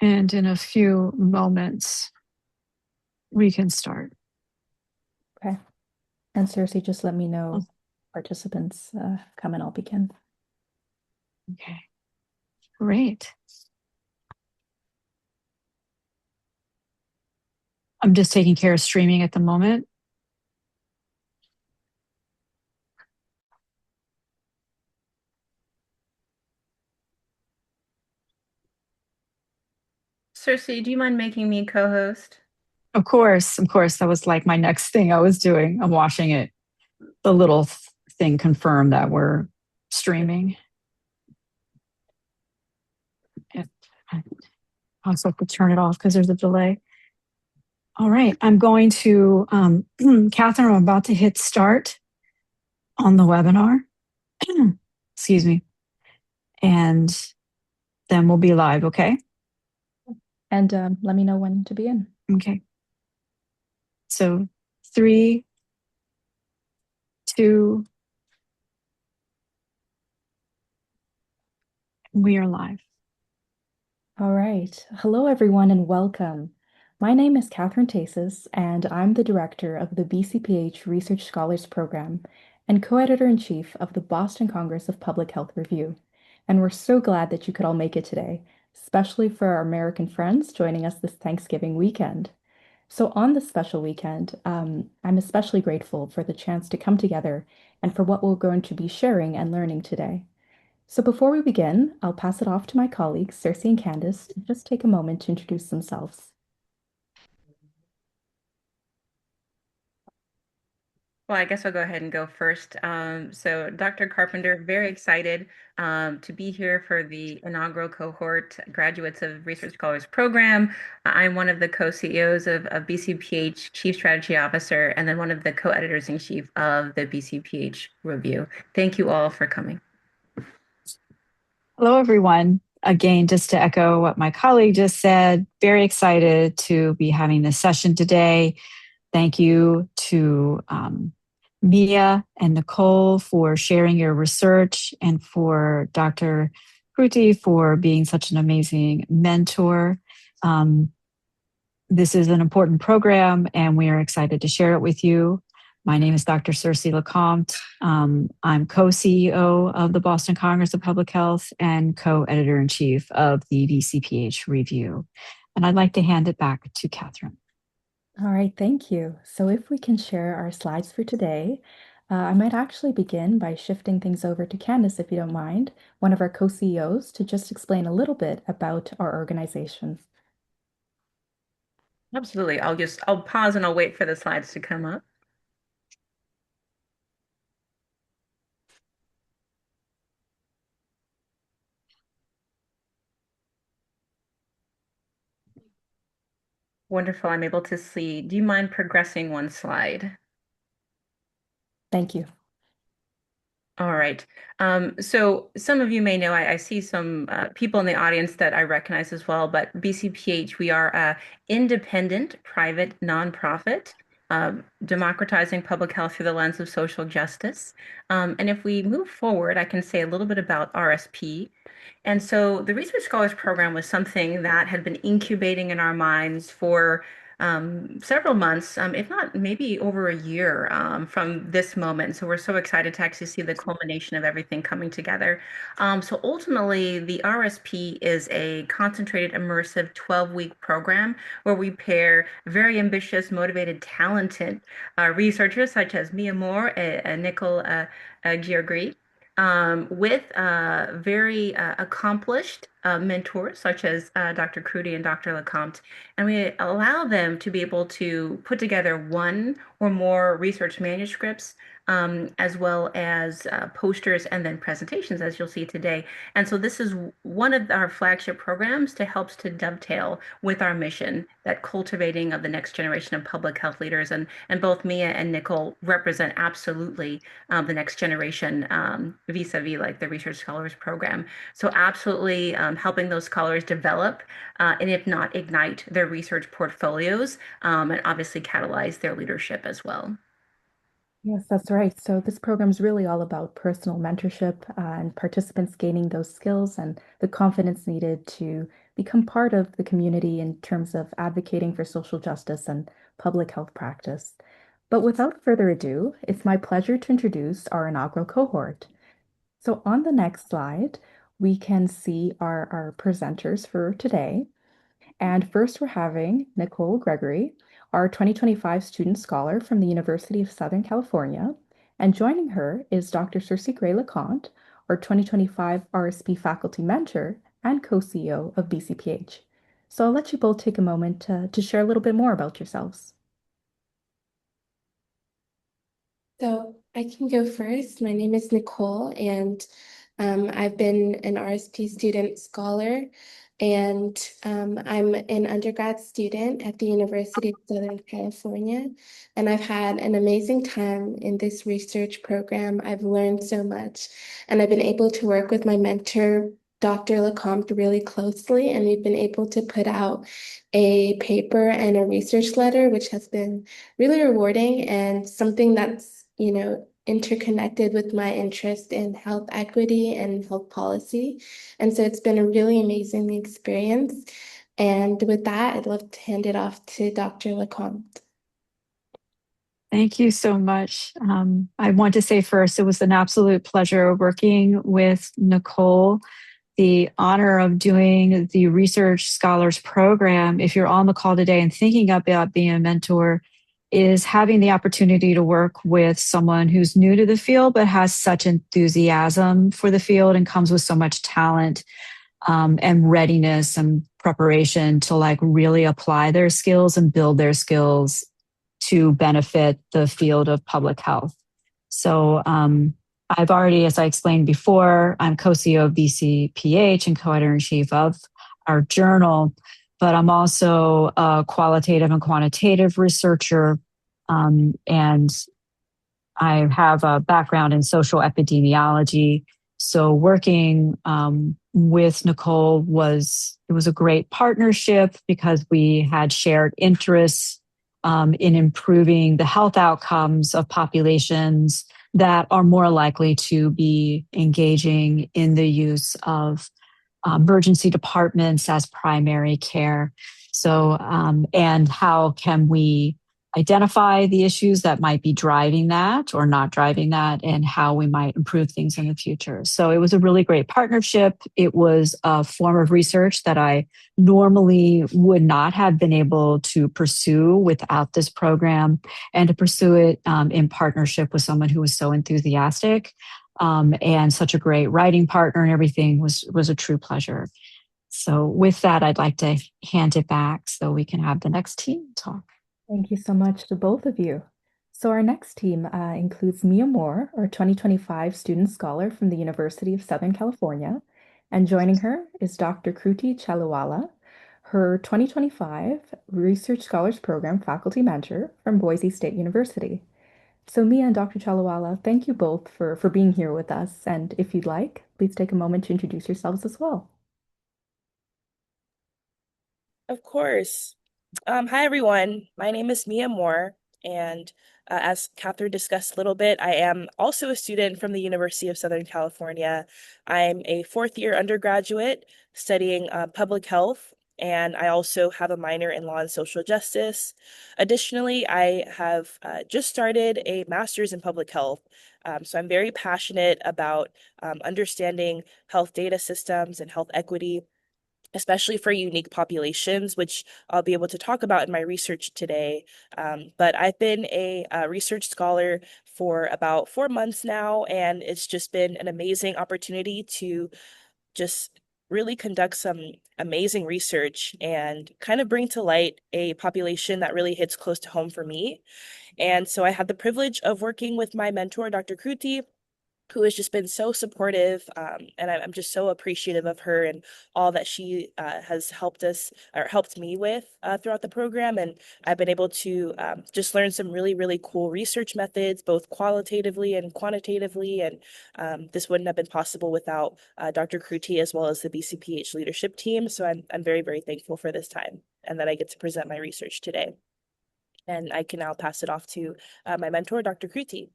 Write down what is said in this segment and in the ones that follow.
And in a few moments, we can start. Okay. And Cersei, just let me know participants come and I'll begin. Okay, great. I'm just taking care of streaming at the moment. Cersei, do you mind making me co-host? Of course, that was like my next thing I was doing. I'm watching it. The little thing confirmed that we're streaming. If I also have to turn it off because there's a delay. All right, I'm going to, Catherine, I'm about to hit start on the webinar. Excuse me. And then we'll be live, okay? And let me know when to begin. Okay. So 3, 2, we are live. All right. Hello, everyone, and welcome. My name is Catherine Tasis, and I'm the director of the BCPH Research Scholars Program and co-editor-in-chief of the Boston Congress of Public Health Review. And we're so glad that you could all make it today, especially for our American friends joining us this Thanksgiving weekend. So on this special weekend, I'm especially grateful for the chance to come together and for what we're going to be sharing and learning today. So before we begin, I'll pass it off to my colleagues, Cersei and Candice, to just take a moment to introduce themselves. Well, I guess I'll go ahead and go first. So Dr. Carpenter, very excited to be here for the inaugural cohort graduates of Research Scholars Program. I'm one of the co-CEOs of BCPH, Chief Strategy Officer, and then one of the co-editors-in-chief of the BCPH Review. Thank you all for coming. Hello, everyone. Again, just to echo what my colleague just said, very excited to be having this session today. Thank you to Mia and Nickol for sharing your research and for Dr. Kruti for being such an amazing mentor. This is an important program and we are excited to share it with you. My name is Dr. Cersei Lecomte. I'm co-CEO of the Boston Congress of Public Health and co-editor-in-chief of the BCPH Review. And I'd like to hand it back to Catherine. All right, thank you. So if we can share our slides for today, I might actually begin by shifting things over to Candice, if you don't mind, one of our co-CEOs, to just explain a little bit about our organization. Absolutely. I'll pause and I'll wait for the slides to come up. Wonderful. I'm able to see. Do you mind progressing one slide? Thank you. All right. So some of you may know, I see some people in the audience that I recognize as well, but BCPH, we are a independent private nonprofit, democratizing public health through the lens of social justice. And if we move forward, I can say a little bit about RSP. And so the Research Scholars Program was something that had been incubating in our minds for several months, if not maybe over a year from this moment. So we're so excited to actually see the culmination of everything coming together. So ultimately, the RSP is a concentrated, immersive 12-week program where we pair very ambitious, motivated, talented researchers such as Mia Moore and Nickol Gerogey with very accomplished mentors such as Dr. Kruti and Dr. Lecomte, and we allow them to be able to put together one or more research manuscripts, as well as posters and then presentations, as you'll see today. And so this is one of our flagship programs to helps to dovetail with our mission, that cultivating of the next generation of public health leaders. And both Mia and Nickol represent absolutely the next generation vis-a-vis like the Research Scholars Program. So absolutely helping those scholars develop and if not ignite their research portfolios and obviously catalyze their leadership as well. Yes, that's right. So this program is really all about personal mentorship and participants gaining those skills and the confidence needed to become part of the community in terms of advocating for social justice and public health practice. But without further ado, it's my pleasure to introduce our inaugural cohort. So on the next slide, we can see our presenters for today. And first, we're having Nickol Gerogey, our 2025 student scholar from the University of Southern California. And joining her is Dr. Circe Gray LeConte, our 2025 RSP faculty mentor and co-CEO of BCPH. So I'll let you both take a moment to share a little bit more about yourselves. So I can go first. My name is Nickol, and I've been an RSP student scholar, and I'm an undergrad student at the University of Southern California, and I've had an amazing time in this research program. I've learned so much, and I've been able to work with my mentor, Dr. LeCompte, really closely, and we've been able to put out a paper and a research letter, which has been really rewarding and something that's, interconnected with my interest in health equity and health policy. And so it's been a really amazing experience. And with that, I'd love to hand it off to Dr. LeCompte. Thank you so much. I want to say first, it was an absolute pleasure working with Nickol. The honor of doing the Research Scholars Program, if you're on the call today and thinking about being a mentor, is having the opportunity to work with someone who's new to the field but has such enthusiasm for the field and comes with so much talent and readiness and preparation to like really apply their skills and build their skills to benefit the field of public health. So I've already, as I explained before, I'm co-CEO of BCPH and co-editor-in-chief of our journal, but I'm also a qualitative and quantitative researcher, and I have a background in social epidemiology. So working with Nickol was a great partnership because we had shared interests in improving the health outcomes of populations that are more likely to be engaging in the use of emergency departments as primary care. So, and how can we identify the issues that might be driving that or not driving that, and how we might improve things in the future. So it was a really great partnership. It was a form of research that I normally would not have been able to pursue without this program, and to pursue it in partnership with someone who was so enthusiastic and such a great writing partner and everything was a true pleasure. So with that, I'd like to hand it back so we can have the next team talk. Thank you so much to both of you. So our next team includes Mia Moore, our 2025 student scholar from the University of Southern California. And joining her is Dr. Kruti Chaliwala, her 2025 Research Scholars Program faculty mentor from Boise State University. So Mia and Dr. Chaliwala, thank you both for being here with us. And if you'd like, please take a moment to introduce yourselves as well. Of course. Hi, everyone. My name is Mia Moore, and as Catherine discussed a little bit, I am also a student from the University of Southern California. I'm a fourth-year undergraduate studying public health, and I also have a minor in law and social justice. Additionally, I have just started a master's in public health. So I'm very passionate about understanding health data systems and health equity, especially for unique populations, which I'll be able to talk about in my research today. But I've been a research scholar for about 4 months now, and it's just been an amazing opportunity to just really conduct some amazing research and kind of bring to light a population that really hits close to home for me. And so I had the privilege of working with my mentor, Dr. Kruti, who has just been so supportive, and I'm just so appreciative of her and all that she has helped us or helped me with throughout the program. And I've been able to just learn some really, really cool research methods, both qualitatively and quantitatively. And this wouldn't have been possible without Dr. Kruti as well as the BCPH leadership team. So I'm very, very thankful for this time and that I get to present my research today. And I can now pass it off to my mentor, Dr. Kruti.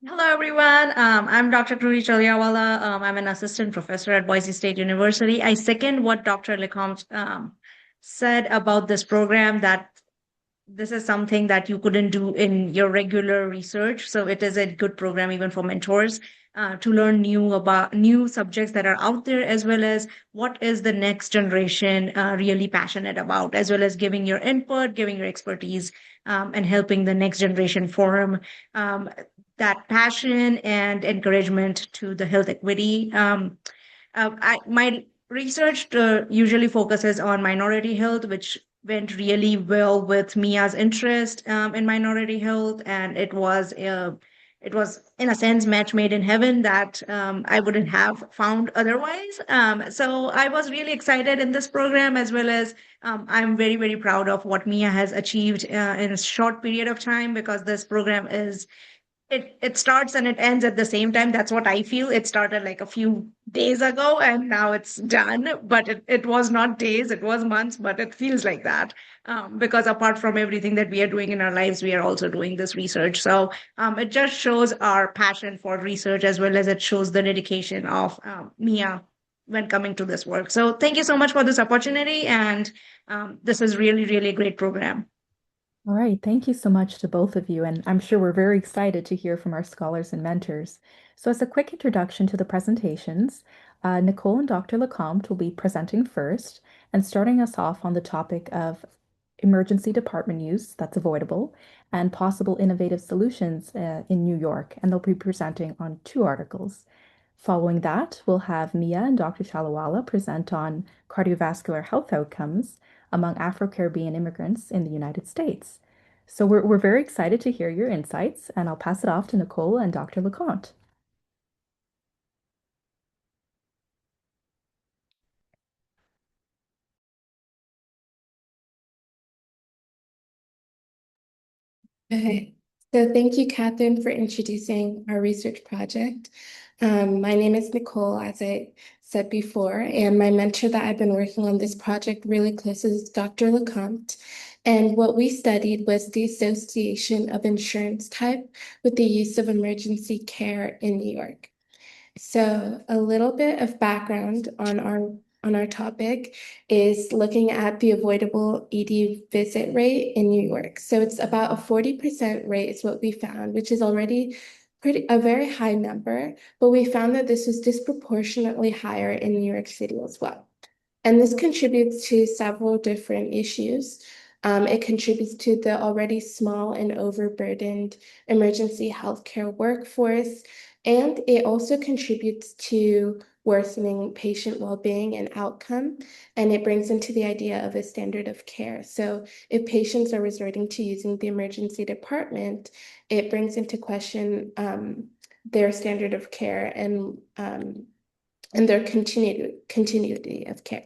Hello, everyone. I'm Dr. Truri Chaliawala. I'm an assistant professor at Boise State University. I second what Dr. Lecomte said about this program, that this is something that you couldn't do in your regular research. So it is a good program even for mentors to learn new subjects that are out there, as well as what is the next generation really passionate about, as well as giving your input, giving your expertise, and helping the next generation form that passion and encouragement to the health equity. My research usually focuses on minority health, which went really well with Mia's interest in minority health, and it was in a sense match made in heaven that I wouldn't have found otherwise. So I was really excited in this program, as well as I'm very proud of what Mia has achieved in a short period of time, because this program is it starts and it ends at the same time. That's what I feel. It started like a few days ago and now it's done. But it was not days, it was months, but it feels like that. Because apart from everything that we are doing in our lives, we are also doing this research. So it just shows our passion for research, as well as it shows the dedication of Mia when coming to this work. So thank you so much for this opportunity. And this is really a great program. All right, thank you so much to both of you, and I'm sure we're very excited to hear from our scholars and mentors. So as a quick introduction to the presentations, Nickol and Dr. Lecomte will be presenting first and starting us off on the topic of emergency department use, that's avoidable, and possible innovative solutions in New York, and they'll be presenting on 2 articles. Following that, we'll have Mia and Dr. Chaliwala present on cardiovascular health outcomes among Afro-Caribbean immigrants in the United States. So we're very excited to hear your insights, and I'll pass it off to Nickol and Dr. Lecomte. Okay, so thank you, Catherine, for introducing our research project. My name is Nickol, as I said before, and my mentor that I've been working on this project really close is Dr. Lecomte. And what we studied was the association of insurance type with the use of emergency care in New York. So a little bit of background on our topic is looking at the avoidable ED visit rate in New York. So it's about a 40% rate is what we found, which is already a very high number, but we found that this was disproportionately higher in New York City as well. And this contributes to several different issues. It contributes to the already small and overburdened emergency healthcare workforce, and it also contributes to worsening patient well-being and outcome, and it brings into the idea of a standard of care. So if patients are resorting to using the emergency department, it brings into question their standard of care and their continuity of care.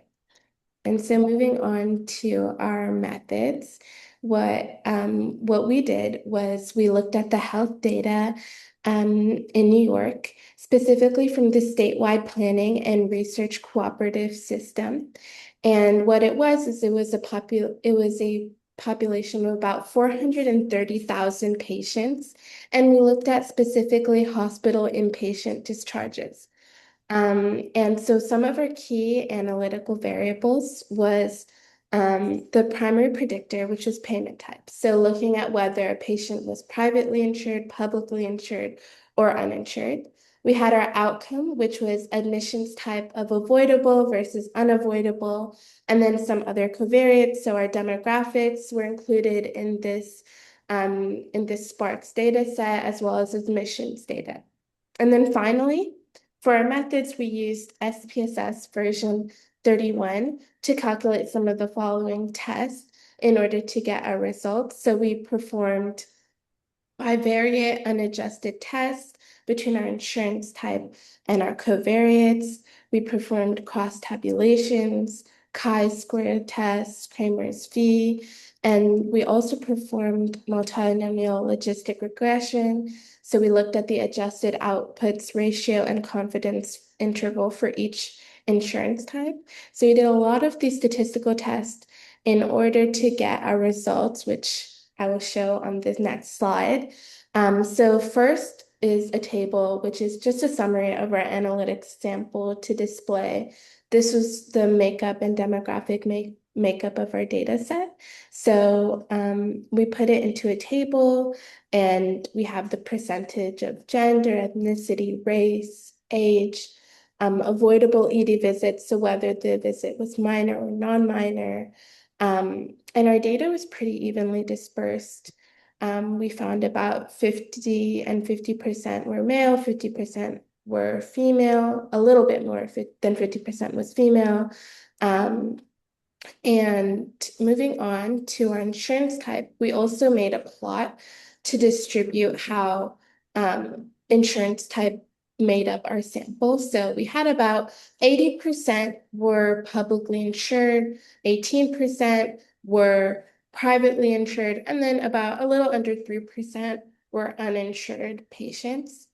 And so moving on to our methods, what we did was we looked at the health data in New York, specifically from the statewide planning and research cooperative system. And what it was is it was a population of about 430,000 patients, and we looked at specifically hospital inpatient discharges. And so some of our key analytical variables was the primary predictor, which is payment type. So looking at whether a patient was privately insured, publicly insured, or uninsured. We had our outcome, which was admissions type of avoidable versus unavoidable, and then some other covariates. So our demographics were included in this Sparks data set, as well as admissions data. And then finally, for our methods, we used SPSS version 31 to calculate some of the following tests in order to get our results. So we performed bivariate unadjusted tests between our insurance type and our covariates. We performed cross tabulations, chi-square tests, Cramer's V, and we also performed multinomial logistic regression. So we looked at the adjusted outputs ratio and confidence interval for each insurance type. So we did a lot of these statistical tests, in order to get our results, which I will show on the next slide. So first is a table, which is just a summary of our analytics sample to display. This was the makeup and demographic makeup of our data set. So we put it into a table, and we have the percentage of gender, ethnicity, race, age, avoidable ED visits, so whether the visit was minor or non-minor. And our data was pretty evenly dispersed. We found about 50 and 50% were male, 50% were female, a little bit more than 50% was female. And moving on to our insurance type, we also made a plot to distribute how insurance type made up our sample. So we had about 80% were publicly insured, 18% were privately insured, and then about a little under 3% were uninsured patients.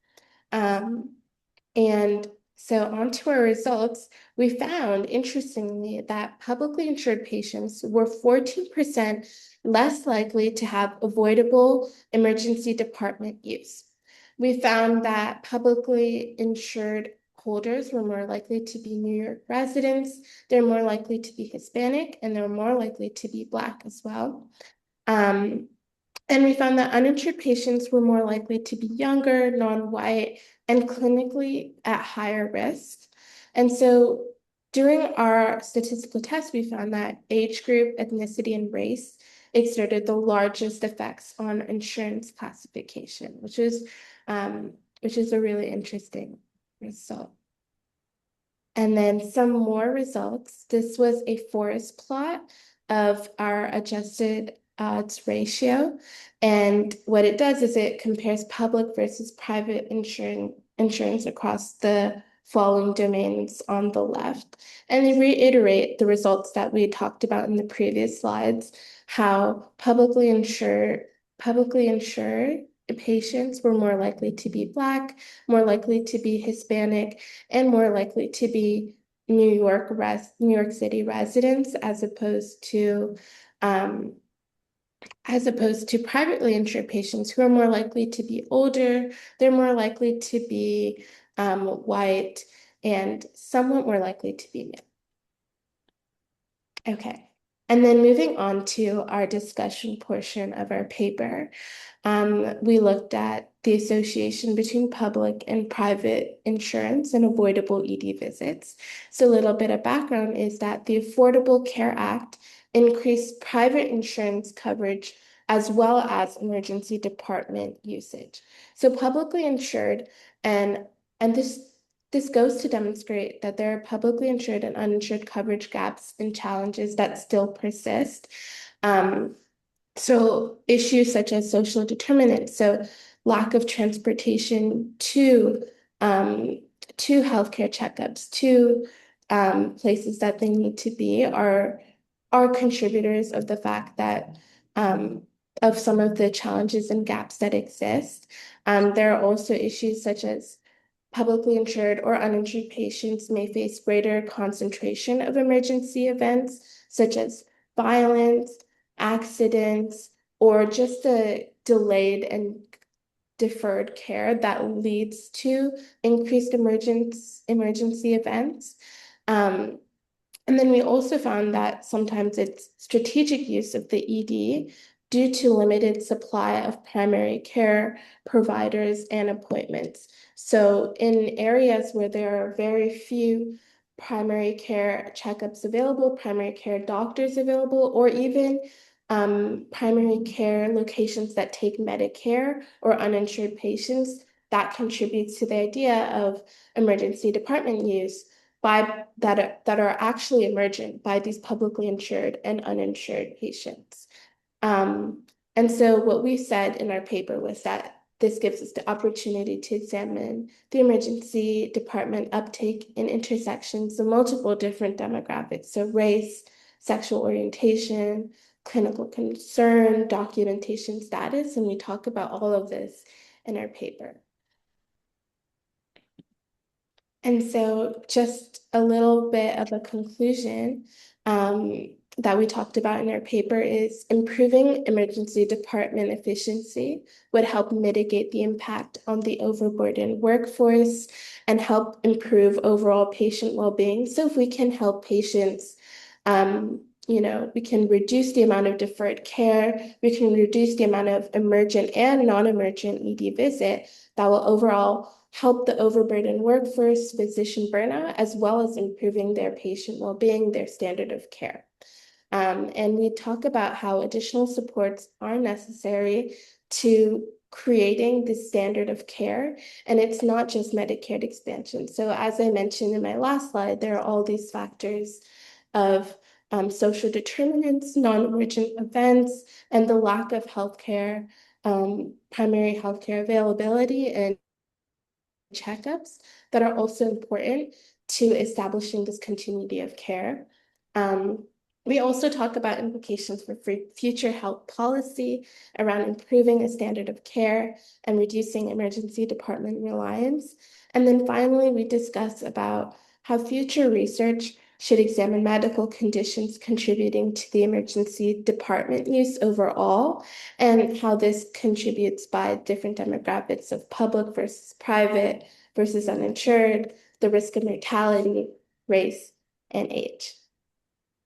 And so onto our results, we found, interestingly, that publicly insured patients were 14% less likely to have avoidable emergency department use. We found that publicly insured holders were more likely to be New York residents, they're more likely to be Hispanic, and they're more likely to be Black as well. And we found that uninsured patients were more likely to be younger, non-white, and clinically at higher risk. And so during our statistical test, we found that age group, ethnicity, and race exerted the largest effects on insurance classification, which is a really interesting result. And then some more results. This was a forest plot of our adjusted odds ratio. And what it does is it compares public versus private insurance across the following domains on the left. And they reiterate the results that we talked about in the previous slides, how publicly insured patients were more likely to be Black, more likely to be Hispanic, and more likely to be New York City residents, as opposed to privately insured patients, who are more likely to be older, they're more likely to be white, and somewhat more likely to be male. Okay, and then moving on to our discussion portion of our paper, we looked at the association between public and private insurance and avoidable ED visits. So a little bit of background is that the Affordable Care Act increased private insurance coverage as well as emergency department usage. So publicly insured, and this goes to demonstrate that there are publicly insured and uninsured coverage gaps and challenges that still persist. So issues such as social determinants, so lack of transportation to healthcare checkups, to places that they need to be, are contributors of the fact that of some of the challenges and gaps that exist. There are also issues such as publicly insured or uninsured patients may face greater concentration of emergency events, such as violence, accidents, or just a delayed and deferred care that leads to increased emergency events. And then we also found that sometimes it's strategic use of the ED due to limited supply of primary care providers and appointments. So in areas where there are very few primary care checkups available, primary care doctors available, or even primary care locations that take Medicare or uninsured patients, that contributes to the idea of emergency department use that are actually emergent by these publicly insured and uninsured patients. And so what we said in our paper was that this gives us the opportunity to examine the emergency department uptake in intersections of multiple different demographics, so race, sexual orientation, clinical concern, documentation status, and we talk about all of this in our paper. And so just a little bit of a conclusion. that we talked about in our paper is improving emergency department efficiency would help mitigate the impact on the overburdened workforce and help improve overall patient well-being. So if we can help patients, we can reduce the amount of deferred care, we can reduce the amount of emergent and non-emergent ED visit, that will overall help the overburdened workforce, physician burnout, as well as improving their patient well-being, their standard of care. And we talk about how additional supports are necessary to creating the standard of care. And it's not just Medicare expansion. So as I mentioned in my last slide, there are all these factors of social determinants, non-emergent events, and the lack of healthcare, primary healthcare availability and checkups that are also important to establishing this continuity of care. We also talk about implications for future health policy around improving a standard of care and reducing emergency department reliance. And then finally, we discuss about how future research should examine medical conditions contributing to the emergency department use overall, and how this contributes by different demographics of public versus private versus uninsured, the risk of mortality, race, and age.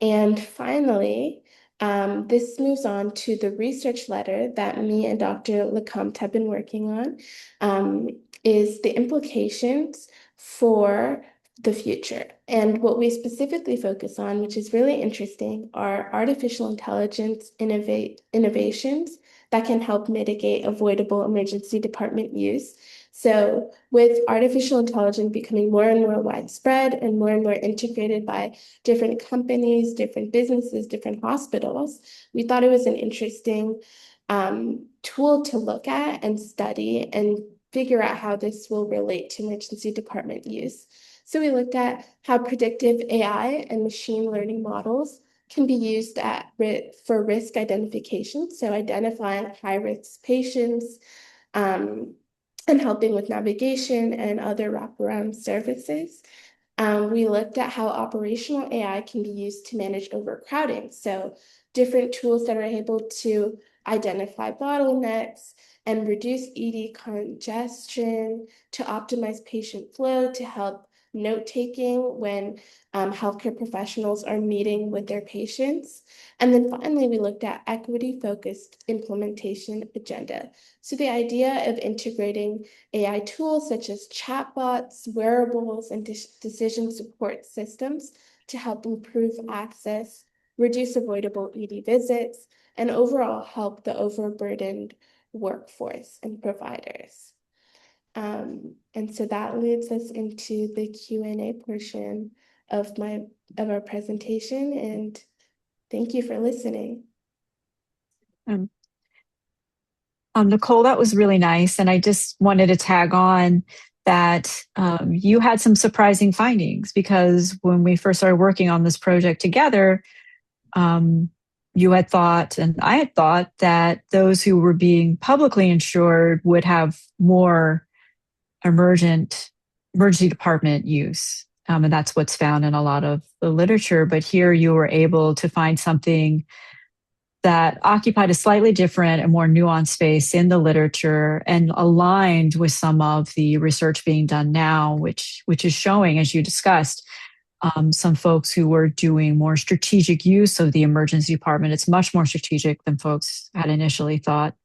And finally, this moves on to the research letter that me and Dr. Lecomte have been working on, is the implications for the future. And what we specifically focus on, which is really interesting, are artificial intelligence innovations that can help mitigate avoidable emergency department use. So with artificial intelligence becoming more and more widespread and more integrated by different companies, different businesses, different hospitals, we thought it was an interesting tool to look at and study and figure out how this will relate to emergency department use. So we looked at how predictive AI and machine learning models can be used for risk identification, so identifying high-risk patients, and helping with navigation and other wraparound services. We looked at how operational AI can be used to manage overcrowding, so different tools that are able to identify bottlenecks and reduce ED congestion, to optimize patient flow, to help note-taking when healthcare professionals are meeting with their patients. And then finally, we looked at equity-focused implementation agenda. So the idea of integrating AI tools such as chatbots, wearables, and decision support systems to help improve access, reduce avoidable ED visits, and overall help the overburdened workforce and providers. And so that leads us into the Q&A portion of our presentation, and thank you for listening. Nickol, that was really nice. And I just wanted to tag on that you had some surprising findings, because when we first started working on this project together, you had thought, and I had thought, that those who were being publicly insured would have more emergency department use. And that's what's found in a lot of the literature. But here you were able to find something that occupied a slightly different and more nuanced space in the literature and aligned with some of the research being done now, which is showing, as you discussed, some folks who were doing more strategic use of the emergency department. It's much more strategic than folks had initially thought,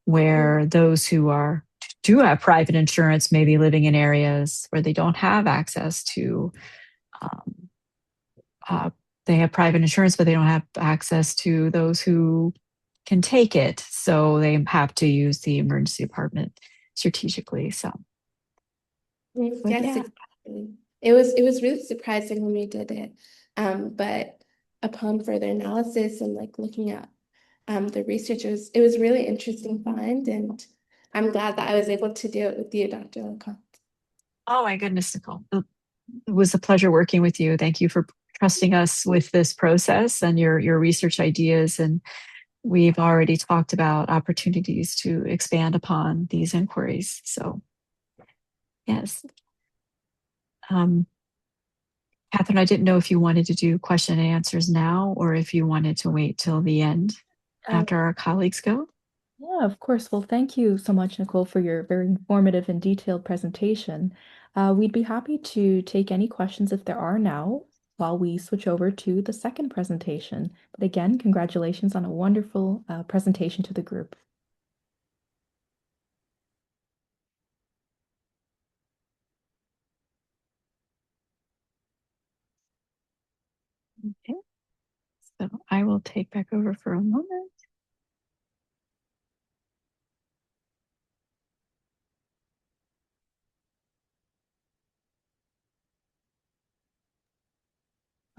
where those who do have private insurance may be living in areas where they don't have access to, they have private insurance, but they don't have access to those who can take it. So they have to use the emergency department strategically. So, yes, exactly. It was really surprising when we did it. But upon further analysis and looking at the research, it was really interesting find, and I'm glad that I was able to do it with you, Dr. Lecomte. Oh my goodness, Nickol. It was a pleasure working with you. Thank you for trusting us with this process and your research ideas. And we've already talked about opportunities to expand upon these inquiries. So, yes. Catherine, I didn't know if you wanted to do question and answers now or if you wanted to wait till the end after our colleagues go. Yeah, of course. Well, thank you so much, Nicole, for your very informative and detailed presentation. We'd be happy to take any questions if there are now while we switch over to the second presentation. But again, congratulations on a wonderful presentation to the group. Okay, so I will take back over for a moment.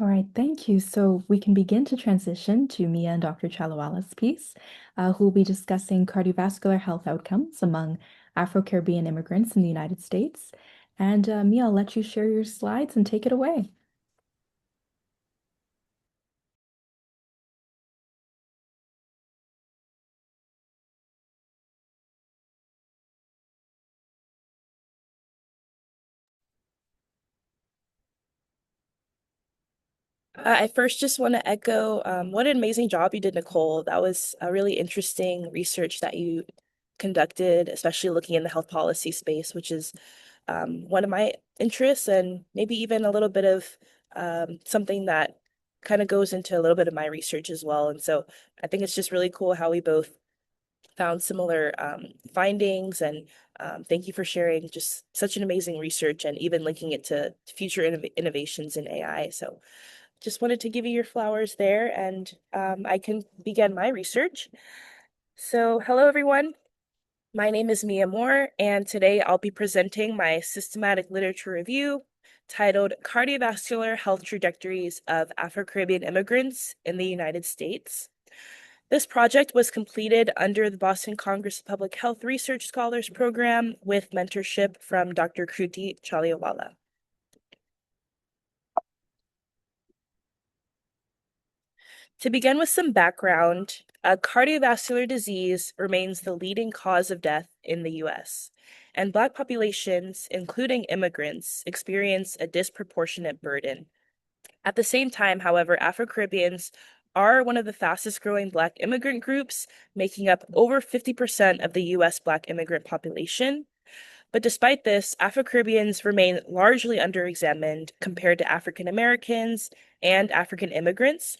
All right, thank you. So we can begin to transition to Mia and Dr. Chalawalla's piece, who will be discussing cardiovascular health outcomes among Afro-Caribbean immigrants in the United States. And Mia, I'll let you share your slides and take it away. I first just want to echo what an amazing job you did, Nicole. That was a really interesting research that you conducted, especially looking in the health policy space, which is one of my interests and maybe even a little bit of something that kind of goes into a little bit of my research as well. And so I think it's just really cool how we both found similar findings. And thank you for sharing just such an amazing research and even linking it to future innovations in AI. So just wanted to give you your flowers there, and I can begin my research. So hello, everyone. My name is Mia Moore, and today I'll be presenting my systematic literature review titled Cardiovascular Health Trajectories of Afro-Caribbean Immigrants in the United States. This project was completed under the Boston Congress of Public Health Research Scholars Program with mentorship from Dr. Kruti Chaliawala. To begin with some background, cardiovascular disease remains the leading cause of death in the US, and Black populations, including immigrants, experience a disproportionate burden. At the same time, however, Afro-Caribbeans are one of the fastest growing Black immigrant groups, making up over 50% of the US Black immigrant population. But despite this, Afro-Caribbeans remain largely underexamined compared to African Americans and African immigrants,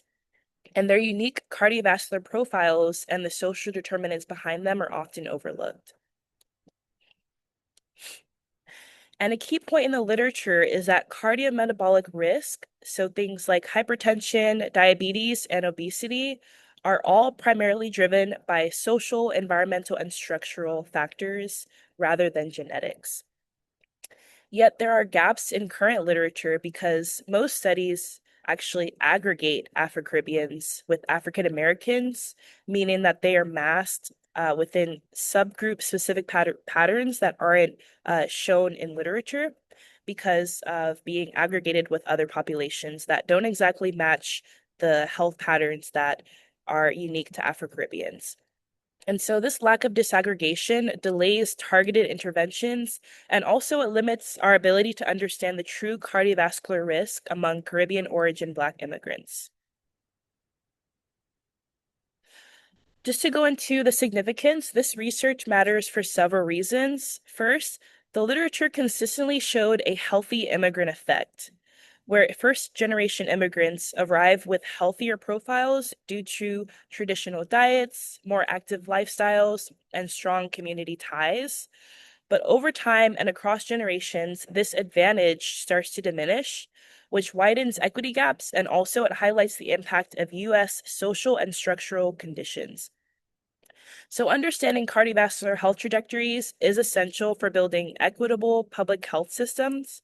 and their unique cardiovascular profiles and the social determinants behind them are often overlooked. And a key point in the literature is that cardiometabolic risk, so things like hypertension, diabetes, and obesity, are all primarily driven by social, environmental, and structural factors rather than genetics. Yet there are gaps in current literature because most studies actually aggregate Afro-Caribbeans with African Americans, meaning that they are masked within subgroup specific patterns that aren't shown in literature because of being aggregated with other populations that don't exactly match the health patterns that are unique to Afro-Caribbeans. And so this lack of disaggregation delays targeted interventions, and also it limits our ability to understand the true cardiovascular risk among Caribbean origin Black immigrants. Just to go into the significance, this research matters for several reasons. First, the literature consistently showed a healthy immigrant effect, where first-generation immigrants arrive with healthier profiles due to traditional diets, more active lifestyles, and strong community ties. But over time and across generations, this advantage starts to diminish, which widens equity gaps, and also it highlights the impact of US social and structural conditions. So understanding cardiovascular health trajectories is essential for building equitable public health systems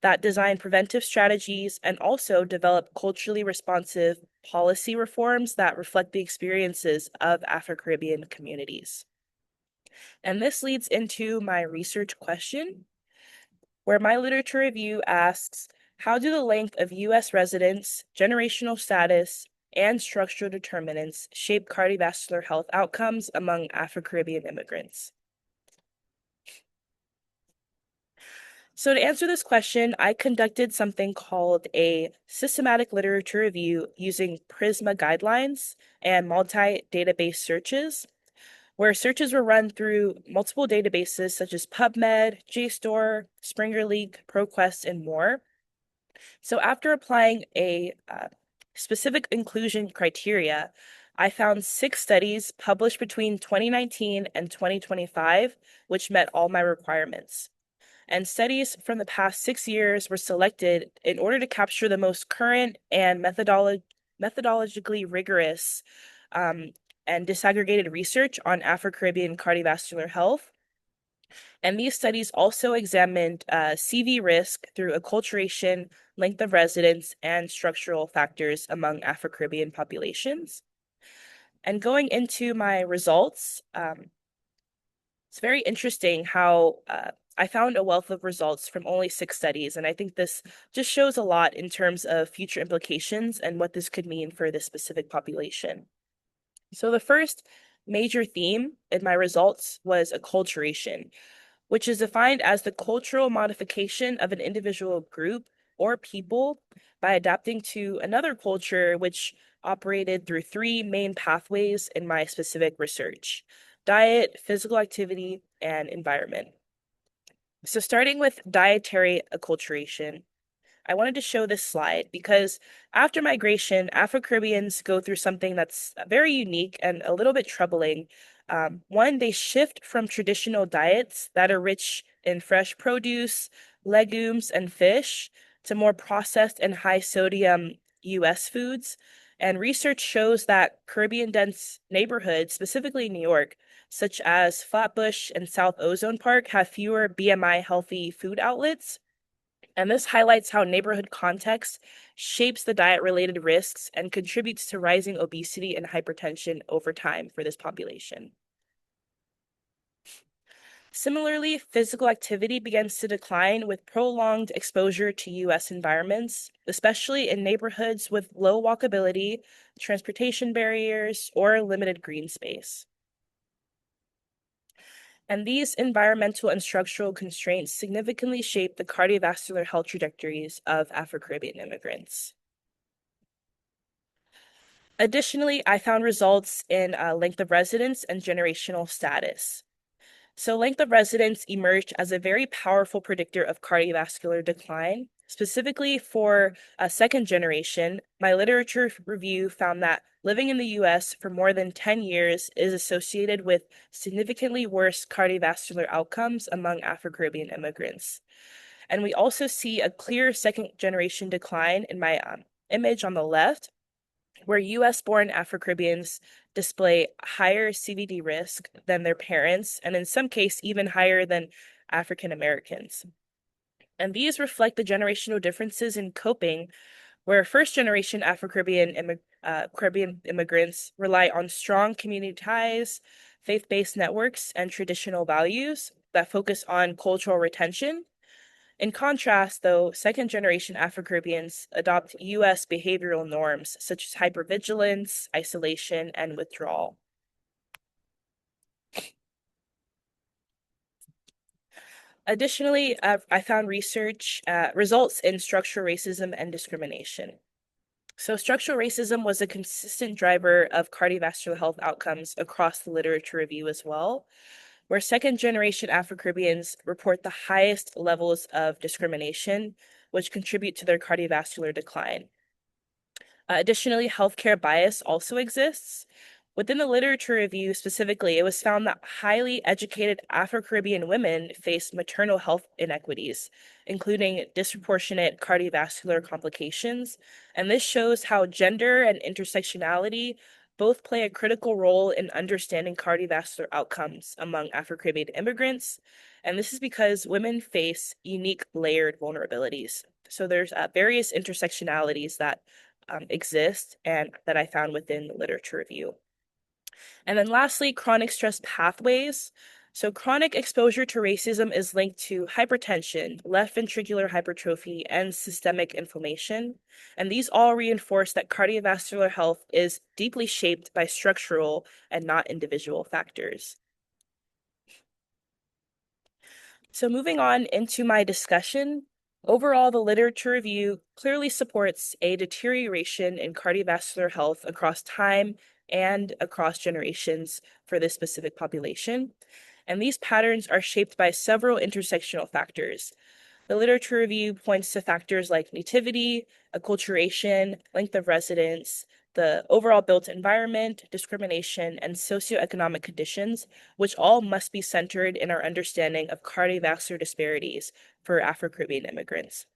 that design preventive strategies and also develop culturally responsive policy reforms that reflect the experiences of Afro-Caribbean communities. And this leads into my research question, where my literature review asks, how do the length of US residence, generational status, and structural determinants shape cardiovascular health outcomes among Afro-Caribbean immigrants? So to answer this question, I conducted something called a systematic literature review using Prisma guidelines and multi-database searches, where searches were run through multiple databases such as PubMed, JSTOR, Springer Leak, ProQuest, and more. So after applying a specific inclusion criteria, I found 6 studies published between 2019 and 2025, which met all my requirements. And studies from the past 6 years were selected in order to capture the most current and methodologically rigorous and disaggregated research on Afro-Caribbean cardiovascular health. And these studies also examined CV risk through acculturation, length of residence, and structural factors among Afro-Caribbean populations. And going into my results, it's very interesting how I found a wealth of results from only 6 studies, and I think this just shows a lot in terms of future implications and what this could mean for this specific population. So the first major theme in my results was acculturation, which is defined as the cultural modification of an individual group or people by adapting to another culture, which operated through 3 main pathways in my specific research: diet, physical activity, and environment. So starting with dietary acculturation, I wanted to show this slide because after migration, Afro-Caribbeans go through something that's very unique and a little bit troubling. One, they shift from traditional diets that are rich in fresh produce, legumes, and fish to more processed and high sodium US foods. And research shows that Caribbean dense neighborhoods, specifically New York, such as Flatbush and South Ozone Park, have fewer BMI healthy food outlets. And this highlights how neighborhood context shapes the diet-related risks and contributes to rising obesity and hypertension over time for this population. Similarly, physical activity begins to decline with prolonged exposure to US environments, especially in neighborhoods with low walkability, transportation barriers, or limited green space. And these environmental and structural constraints significantly shape the cardiovascular health trajectories of Afro-Caribbean immigrants. Additionally, I found results in length of residence and generational status. So length of residence emerged as a very powerful predictor of cardiovascular decline. Specifically for a second generation, my literature review found that living in the US for more than 10 years is associated with significantly worse cardiovascular outcomes among Afro-Caribbean immigrants. And we also see a clear second generation decline in my image on the left, where US-born Afro-Caribbeans display higher CVD risk than their parents, and in some cases, even higher than African Americans. And these reflect the generational differences in coping, where first-generation Afro-Caribbean Caribbean immigrants rely on strong community ties, faith-based networks, and traditional values that focus on cultural retention. In contrast, though, second-generation Afro-Caribbeans adopt US behavioral norms such as hypervigilance, isolation, and withdrawal. Additionally, I found research results in structural racism and discrimination. So structural racism was a consistent driver of cardiovascular health outcomes across the literature review as well, where second-generation Afro-Caribbeans report the highest levels of discrimination, which contribute to their cardiovascular decline. Additionally, healthcare bias also exists. Within the literature review specifically, it was found that highly educated Afro-Caribbean women face maternal health inequities, including disproportionate cardiovascular complications. And this shows how gender and intersectionality both play a critical role in understanding cardiovascular outcomes among Afro-Caribbean immigrants. And this is because women face unique layered vulnerabilities. So there's various intersectionalities that exist and that I found within the literature review. And then lastly, chronic stress pathways. So chronic exposure to racism is linked to hypertension, left ventricular hypertrophy, and systemic inflammation. And these all reinforce that cardiovascular health is deeply shaped by structural and not individual factors. So moving on into my discussion, overall, the literature review clearly supports a deterioration in cardiovascular health across time and across generations for this specific population. And these patterns are shaped by several intersectional factors. The literature review points to factors like nativity, acculturation, length of residence, the overall built environment, discrimination, and socioeconomic conditions, which all must be centered in our understanding of cardiovascular disparities for Afro-Caribbean immigrants.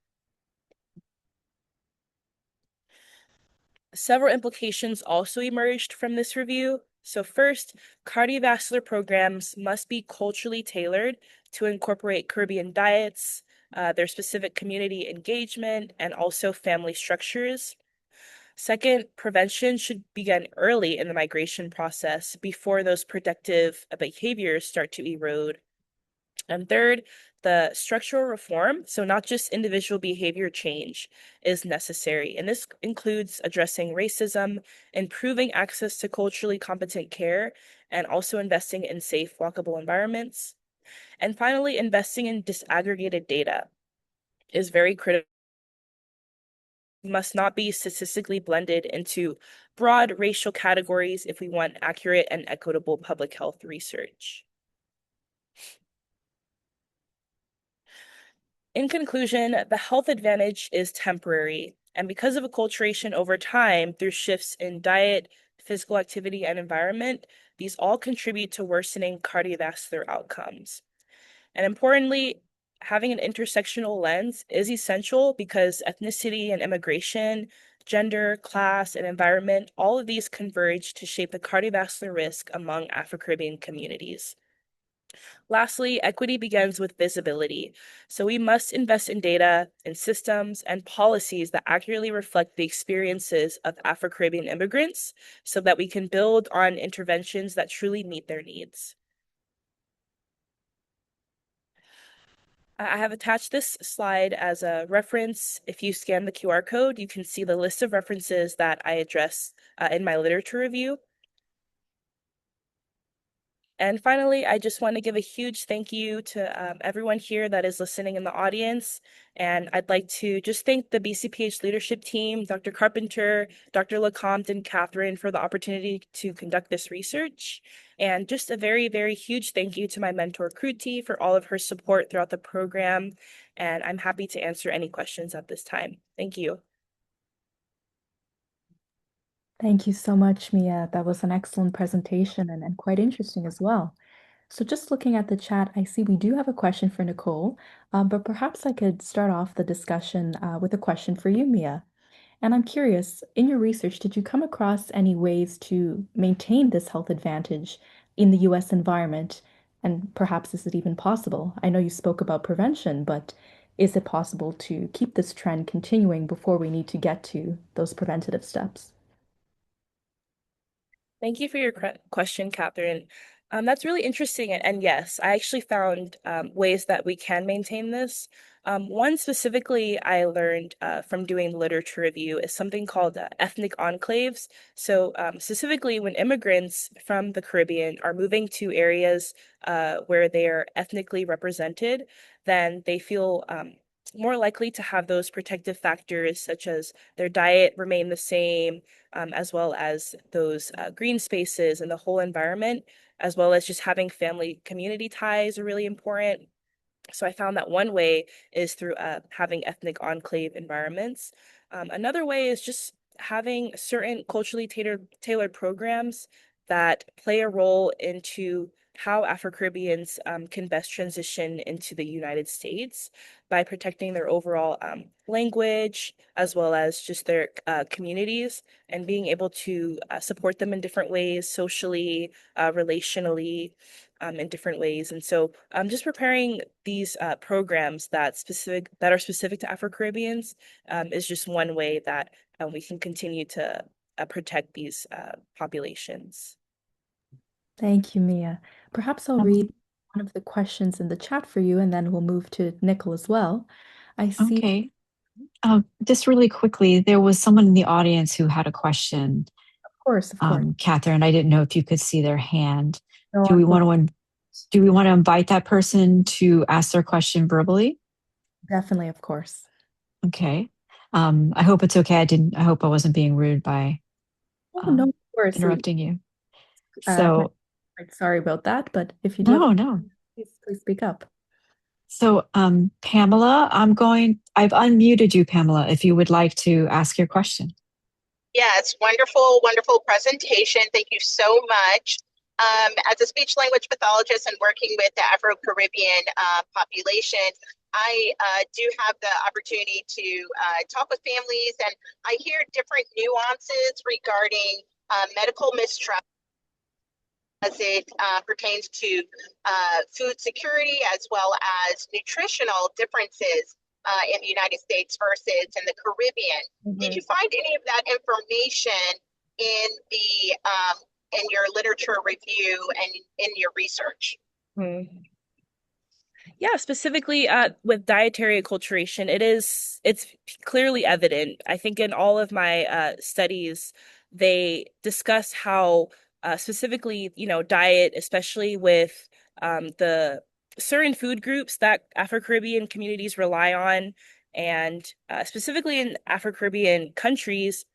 Several implications also emerged from this review. So first, cardiovascular programs must be culturally tailored to incorporate Caribbean diets, their specific community engagement, and also family structures. Second, prevention should begin early in the migration process before those protective behaviors start to erode. And third, the structural reform, so not just individual behavior change, is necessary. And this includes addressing racism, improving access to culturally competent care, and also investing in safe, walkable environments. And finally, investing in disaggregated data is very critical. Must not be statistically blended into broad racial categories if we want accurate and equitable public health research. In conclusion, the health advantage is temporary, and because of acculturation over time through shifts in diet, physical activity, and environment, these all contribute to worsening cardiovascular outcomes. And importantly, having an intersectional lens is essential because ethnicity and immigration, gender, class, and environment, all of these converge to shape the cardiovascular risk among Afro-Caribbean communities. Lastly, equity begins with visibility. So we must invest in data, in systems, and policies that accurately reflect the experiences of Afro-Caribbean immigrants so that we can build on interventions that truly meet their needs. I have attached this slide as a reference. If you scan the QR code, you can see the list of references that I address in my literature review. And finally, I just want to give a huge thank you to everyone here that is listening in the audience. And I'd like to just thank the BCPH leadership team, Dr. Carpenter, Dr. LeCompte, and Catherine for the opportunity to conduct this research. And just a very, very huge thank you to my mentor, Kruti, for all of her support throughout the program. And I'm happy to answer any questions at this time. Thank you. Thank you so much, Mia. That was an excellent presentation and quite interesting as well. So just looking at the chat, I see we do have a question for Nickol, but perhaps I could start off the discussion with a question for you, Mia. And I'm curious, in your research, did you come across any ways to maintain this health advantage in the US environment? And perhaps is it even possible? I know you spoke about prevention, but is it possible to keep this trend continuing before we need to get to those preventative steps? Thank you for your question, Catherine. That's really interesting. And yes, I actually found ways that we can maintain this. One specifically I learned from doing literature review is something called ethnic enclaves. So specifically when immigrants from the Caribbean are moving to areas where they are ethnically represented, then they feel more likely to have those protective factors such as their diet remain the same, as well as those green spaces and the whole environment, as well as just having family community ties are really important. So I found that one way is through having ethnic enclave environments. Another way is just having certain culturally tailored programs that play a role into how Afro-Caribbeans can best transition into the United States by protecting their overall language, as well as just their communities, and being able to support them in different ways, socially, relationally, in different ways. And so just preparing these programs that are specific to Afro-Caribbeans is just one way that we can continue to protect these populations. Thank you, Mia. Perhaps I'll read one of the questions in the chat for you, and then we'll move to Nickol as well. I see. Okay. Just really quickly, there was someone in the audience who had a question. Of course. Catherine, I didn't know if you could see their hand. No, Do we want to Do we want to invite that person to ask their question verbally? Definitely, of course. Okay. I hope it's okay. I hope I wasn't being rude by Oh, no, of course. interrupting you. I'm So, quite sorry about that, but if you do have no. please speak up. So, Pamela, I've unmuted you, Pamela, if you would like to ask your question. Yes, wonderful, wonderful presentation. Thank you so much. As a speech language pathologist and working with the Afro-Caribbean population, I do have the opportunity to talk with families, and I hear different nuances regarding medical mistrust as it pertains to food security as well as nutritional differences in the United States versus in the Caribbean. Did you find any of that information in the in your literature review and in your research? Yeah, specifically with dietary acculturation, it's clearly evident. I think in all of my studies, they discuss how specifically, diet, especially with the certain food groups that Afro-Caribbean communities rely on, and specifically in Afro-Caribbean countries,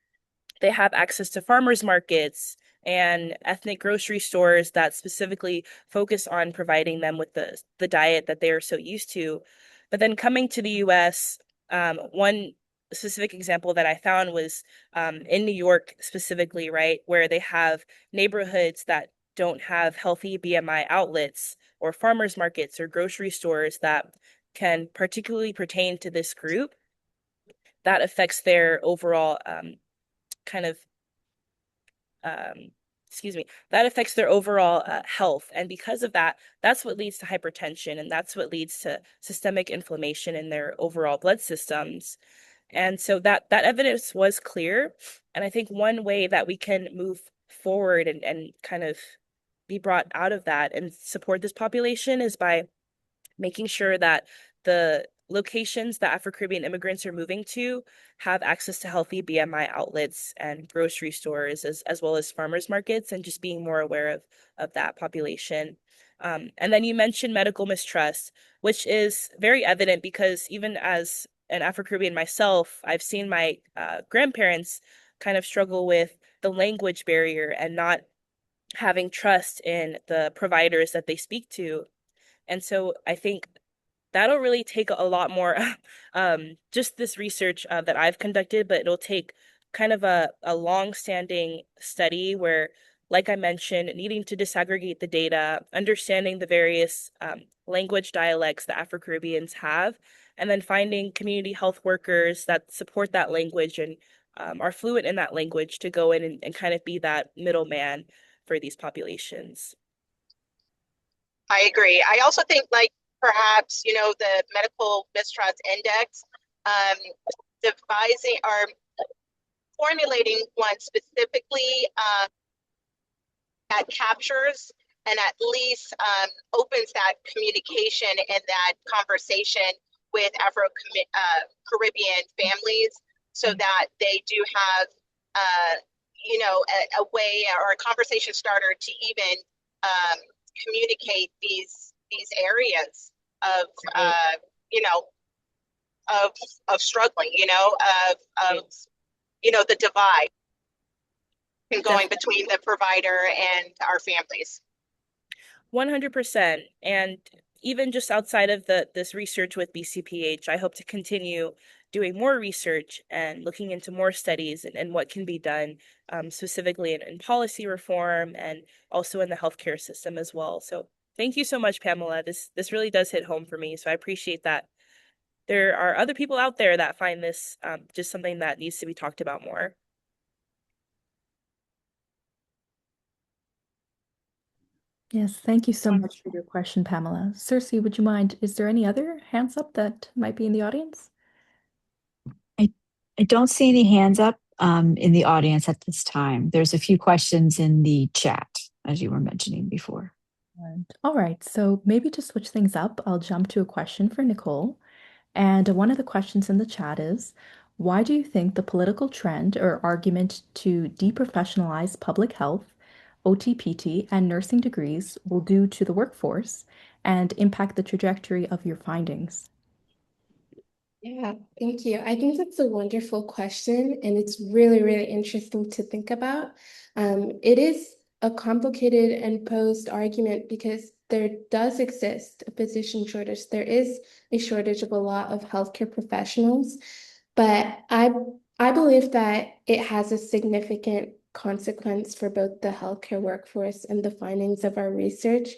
they have access to farmers markets and ethnic grocery stores that specifically focus on providing them with the diet that they are so used to. But then coming to the US, one specific example that I found was in New York specifically, right, where they have neighborhoods that don't have healthy BMI outlets or farmers markets or grocery stores that can particularly pertain to this group. That affects their overall kind of that affects their overall health. And because of that, that's what leads to hypertension, and that's what leads to systemic inflammation in their overall blood systems. And so that evidence was clear. And I think one way that we can move forward and kind of be brought out of that and support this population is by making sure that the locations that Afro-Caribbean immigrants are moving to have access to healthy BMI outlets and grocery stores as well as farmers markets, and just being more aware of that population. And then you mentioned medical mistrust, which is very evident because even as an Afro-Caribbean myself, I've seen my grandparents kind of struggle with the language barrier and not having trust in the providers that they speak to. And so I think that'll really take a lot more just this research that I've conducted, but it'll take kind of a long-standing study where, like I mentioned, needing to disaggregate the data, understanding the various language dialects that Afro-Caribbeans have, and then finding community health workers that support that language and are fluent in that language to go in and kind of be that middleman for these populations. I agree. I also think perhaps, the medical mistrust index, devising or formulating one specifically that captures and at least opens that communication and that conversation with Afro-Caribbean families so that they do have, a way or a conversation starter to even communicate these areas of of struggling, of the divide and going between the provider and our families. 100%. And even just outside of this research with BCPH, I hope to continue doing more research and looking into more studies and what can be done specifically in policy reform and also in the healthcare system as well. So thank you so much, Pamela. This really does hit home for me. So I appreciate that. There are other people out there that find this just something that needs to be talked about more. Yes, thank you so much for your question, Pamela. Cersei, would you mind, is there any other hands up that might be in the audience? I don't see any hands up in the audience at this time. There's a few questions in the chat, as you were mentioning before. All right, so maybe to switch things up, I'll jump to a question for Nickol. And one of the questions in the chat is, why do you think the political trend or argument to deprofessionalize public health OT/PT, and nursing degrees will do to the workforce and impact the trajectory of your findings? Yeah, thank you. I think that's a wonderful question, and it's really, really interesting to think about. It is a complicated and posed argument because there does exist a physician shortage. There is a shortage of a lot of healthcare professionals, but I believe that it has a significant consequence for both the healthcare workforce and the findings of our research.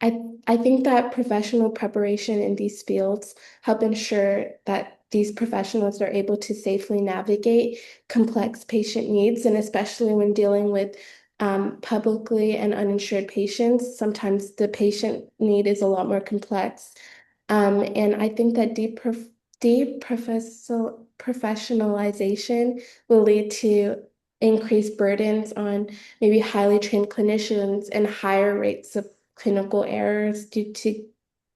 I think that professional preparation in these fields help ensure that these professionals are able to safely navigate complex patient needs, and especially when dealing with publicly and uninsured patients, sometimes the patient need is a lot more complex. And I think that professionalization will lead to increased burdens on maybe highly trained clinicians and higher rates of clinical errors due to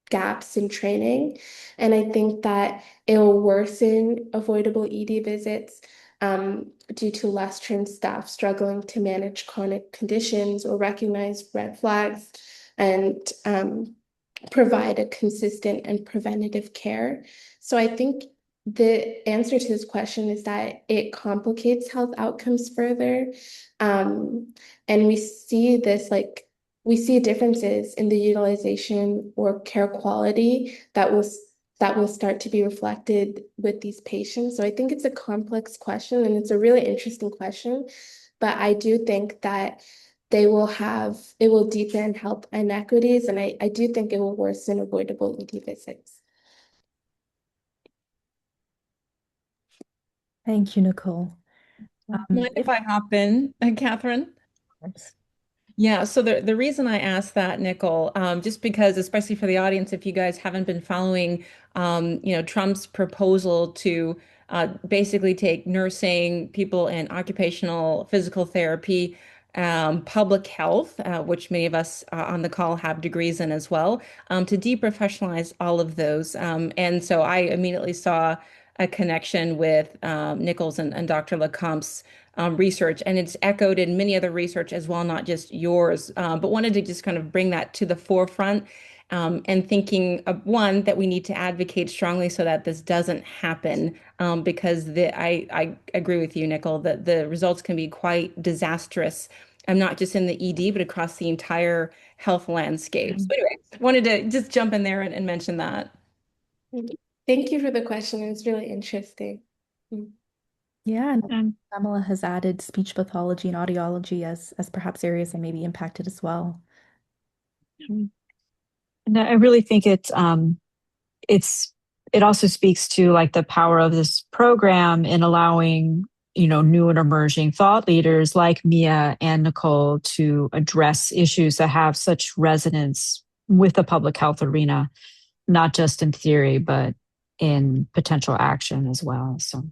gaps in training. And I think that it will worsen avoidable ED visits due to less trained staff struggling to manage chronic conditions or recognize red flags and provide a consistent and preventative care. So I think the answer to this question is that it complicates health outcomes further. And we see this we see differences in the utilization or care quality that will start to be reflected with these patients. So I think it's a complex question and it's a really interesting question, but I do think that it will deepen health inequities, and I do think it will worsen avoidable ED visits. Thank you, Nickol. Mind if I hop in, Catherine? Yeah, so the reason I asked that, Nickol, just because, especially for the audience, if you guys haven't been following, Trump's proposal to basically take nursing, people in occupational physical therapy, public health, which many of us on the call have degrees in as well, to deprofessionalize all of those. And so I immediately saw a connection with Nickol's and Dr. Lecomte's research, and it's echoed in many other research as well, not just yours, but wanted to just kind of bring that to the forefront, and thinking of one, that we need to advocate strongly so that this doesn't happen, because I agree with you, Nickol, that the results can be quite disastrous, not just in the ED, but across the entire health landscape. So anyway, wanted to just jump in there and mention that. Thank you for the question. It's really interesting. Yeah, and Pamela has added speech pathology and audiology as perhaps areas that may be impacted as well. And I really think it also speaks to like the power of this program in allowing, new and emerging thought leaders like Mia and Nickol to address issues that have such resonance with the public health arena, not just in theory, but in potential action as well. So.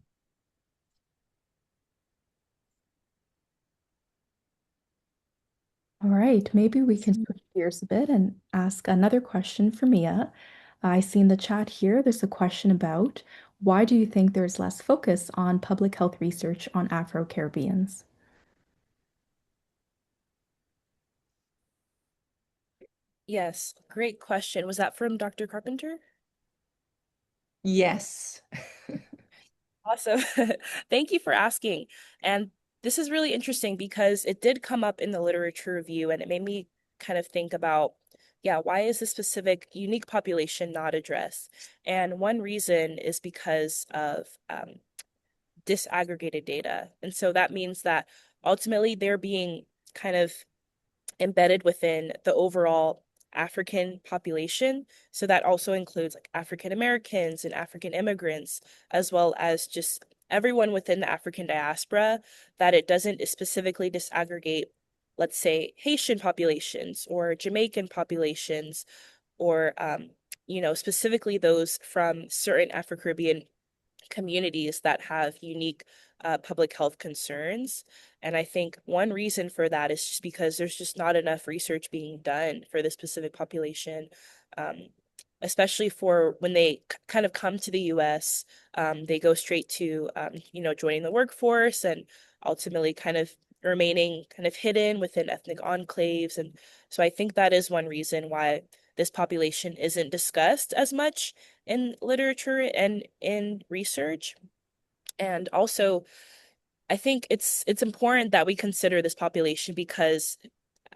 All right, maybe we can switch gears a bit and ask another question for Mia. I see in the chat here, there's a question about why do you think there's less focus on public health research on Afro-Caribbeans? Yes, great question. Was that from Dr. Carpenter? Yes. Awesome. Thank you for asking. And this is really interesting because it did come up in the literature review and it made me kind of think about, yeah, why is this specific unique population not addressed? And one reason is because of disaggregated data. And so that means that ultimately they're being kind of embedded within the overall African population. So that also includes like African Americans and African immigrants, as well as just everyone within the African diaspora, that it doesn't specifically disaggregate, let's say, Haitian populations or Jamaican populations, or, specifically those from certain Afro-Caribbean communities that have unique public health concerns. And I think one reason for that is just because there's just not enough research being done for this specific population, especially for when they kind of come to the US. They go straight to, joining the workforce and ultimately kind of remaining kind of hidden within ethnic enclaves. And so I think that is one reason why this population isn't discussed as much in literature and in research. And also, I think it's important that we consider this population because,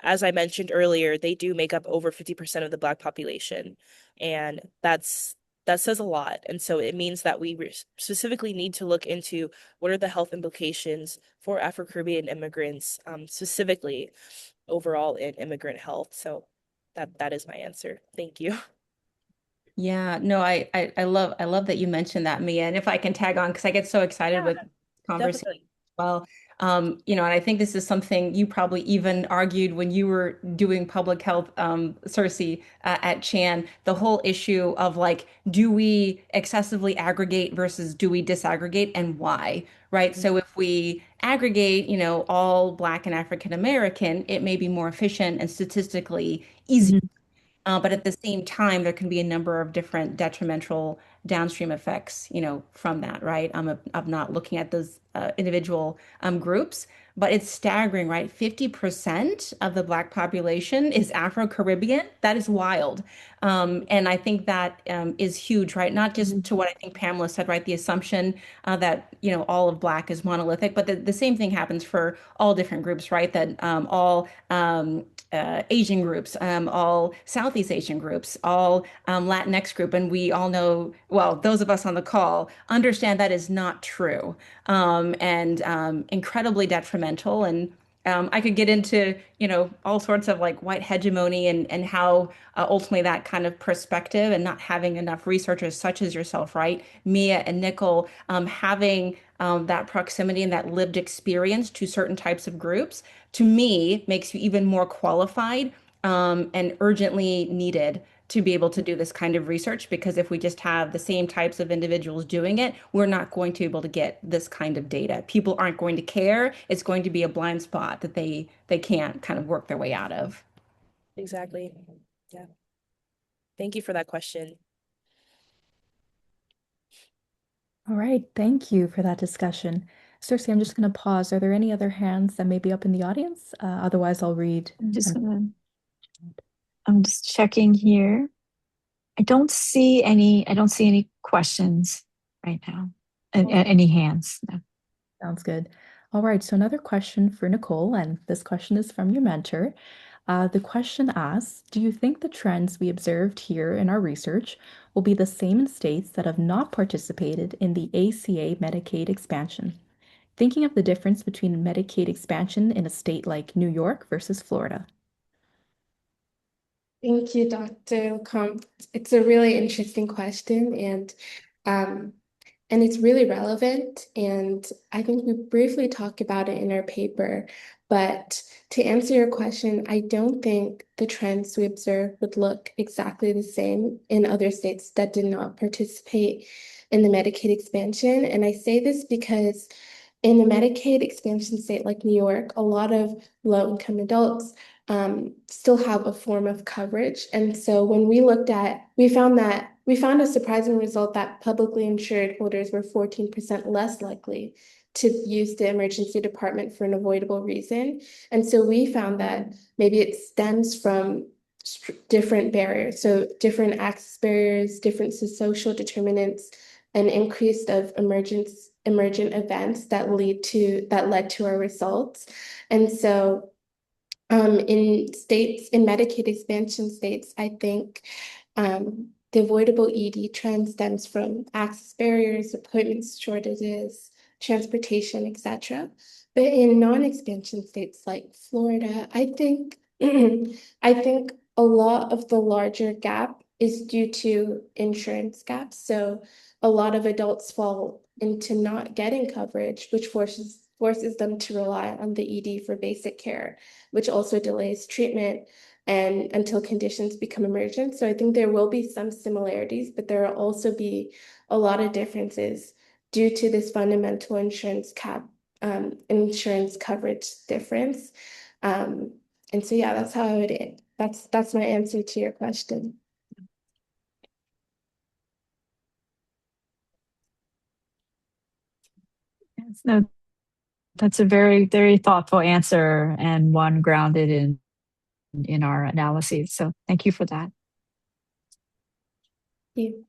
as I mentioned earlier, they do make up over 50% of the Black population. And that says a lot. And so it means that we specifically need to look into what are the health implications for Afro-Caribbean immigrants, specifically overall in immigrant health. So that is my answer. Thank you. Yeah, no, I love that you mentioned that, Mia. And if I can tag on, because I get so excited with conversation Definitely. as well. And I think this is something you probably even argued when you were doing public health, Cersei, at Chan, the whole issue of like, do we excessively aggregate versus do we disaggregate and why, right? So if we aggregate, all Black and African American, it may be more efficient and statistically easier. Mhm. But at the same time, there can be a number of different detrimental downstream effects, from that, right? Of not looking at those individual groups. But it's staggering, right? 50% of the Black population is Afro-Caribbean. That is wild. And I think that is huge, right? Not just to what I think Pamela said, right? The assumption that, all of Black is monolithic, but the same thing happens for all different groups, right? That all Asian groups, all Southeast Asian groups, all Latinx group, and we all know, well, those of us on the call understand that is not true, and incredibly detrimental. And I could get into, all sorts of like white hegemony and how ultimately that kind of perspective and not having enough researchers such as yourself, right, Mia and Nickol, having that proximity and that lived experience to certain types of groups, to me, makes you even more qualified and urgently needed to be able to do this kind of research. Because if we just have the same types of individuals doing it, we're not going to be able to get this kind of data. People aren't going to care. It's going to be a blind spot that they can't kind of work their way out of. Exactly. Yeah. Thank you for that question. All right, thank you for that discussion. Cersei, I'm just going to pause. Are there any other hands that may be up in the audience? Otherwise, I'll read. I'm just checking here. I don't see any questions right now. Any hands? No. Sounds good. All right, so another question for Nickol, and this question is from your mentor. The question asks, do you think the trends we observed here in our research will be the same in states that have not participated in the ACA Medicaid expansion? Thinking of the difference between Medicaid expansion in a state like New York versus Florida. Thank you, Dr. LeCompte. It's a really interesting question, and it's really relevant. And I think we briefly talk about it in our paper. But to answer your question, I don't think the trends we observe would look exactly the same in other states that did not participate in the Medicaid expansion. And I say this because in the Medicaid expansion state like New York, a lot of low-income adults still have a form of coverage. And so when we looked at, we found a surprising result that publicly insured holders were 14% less likely to use the emergency department for an avoidable reason. And so we found that maybe it stems from different barriers, so different access barriers, different social determinants, an increase of emergent events that led to our results. And so in Medicaid expansion states, I think the avoidable ED trend stems from access barriers, appointments shortages, transportation, etc. But in non-expansion states like Florida, I think I think a lot of the larger gap is due to insurance gaps. So a lot of adults fall into not getting coverage, which forces them to rely on the ED for basic care, which also delays treatment and until conditions become emergent. So I think there will be some similarities, but there will also be a lot of differences due to this fundamental insurance coverage difference. And so yeah, that's how I would that's my answer to your question. Yes, no, That's a very, very thoughtful answer and one grounded in our analyses. So thank you for that. Thank you.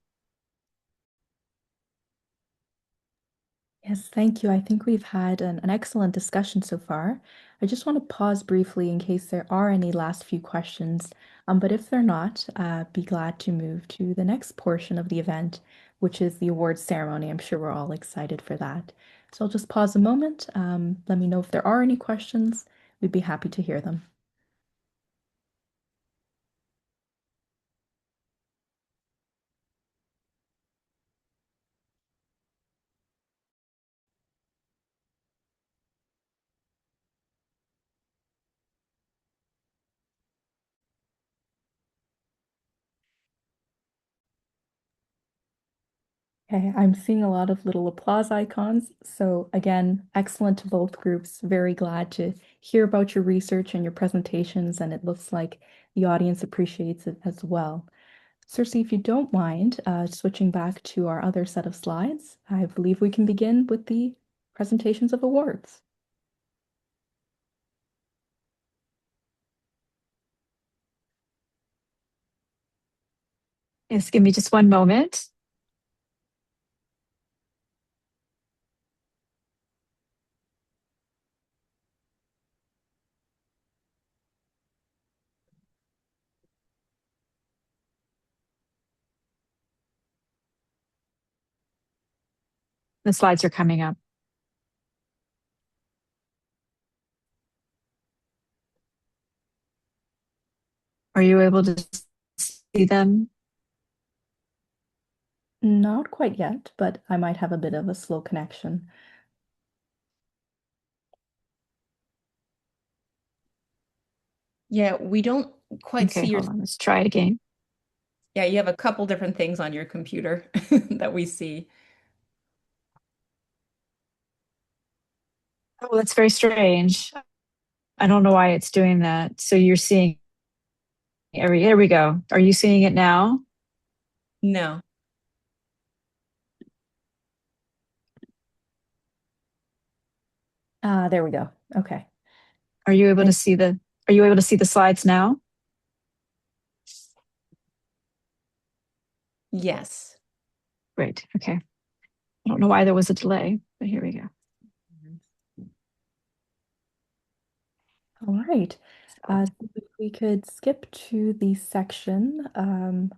Yes, thank you. I think we've had an excellent discussion so far. I just want to pause briefly in case there are any last few questions. But if they're not, be glad to move to the next portion of the event, which is the awards ceremony. I'm sure we're all excited for that. So I'll just pause a moment. Let me know if there are any questions. We'd be happy to hear them. Okay, I'm seeing a lot of little applause icons. So again, excellent to both groups. Very glad to hear about your research and your presentations, and it looks like the audience appreciates it as well. Circe, if you don't mind, switching back to our other set of slides, I believe we can begin with the presentations of awards. Yes, give me just one moment. The slides are coming up. Are you able to see them? Not quite yet, but I might have a bit of a slow connection. Yeah, we don't quite Okay, see your. hold on. Let's try it again. Yeah, you have a couple different things on your computer that we see. Oh, that's very strange. I don't know why it's doing that. So you're seeing here we go. Are you seeing it now? No. There we go. Okay. Are you able to see the slides now? Yes. Great. Okay. I don't know why there was a delay, but here we go. All right. If we could skip to the section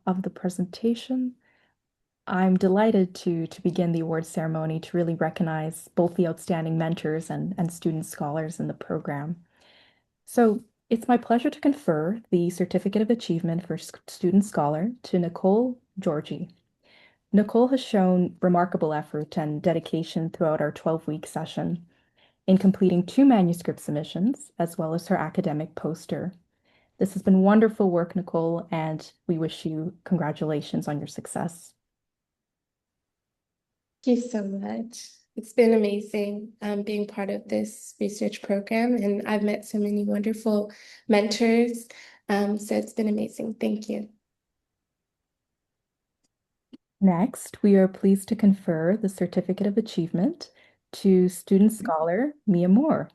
of the presentation. I'm delighted to begin the award ceremony to really recognize both the outstanding mentors and student scholars in the program. So it's my pleasure to confer the Certificate of Achievement for Student Scholar to Nickol Gerogey. Nickol has shown remarkable effort and dedication throughout our 12-week session in completing 2 manuscript submissions, as well as her academic poster. This has been wonderful work, Nickol, and we wish you congratulations on your success. Thank you so much. It's been amazing being part of this research program, and I've met so many wonderful mentors. So it's been amazing. Thank you. Next, we are pleased to confer the Certificate of Achievement to student scholar Mia Moore.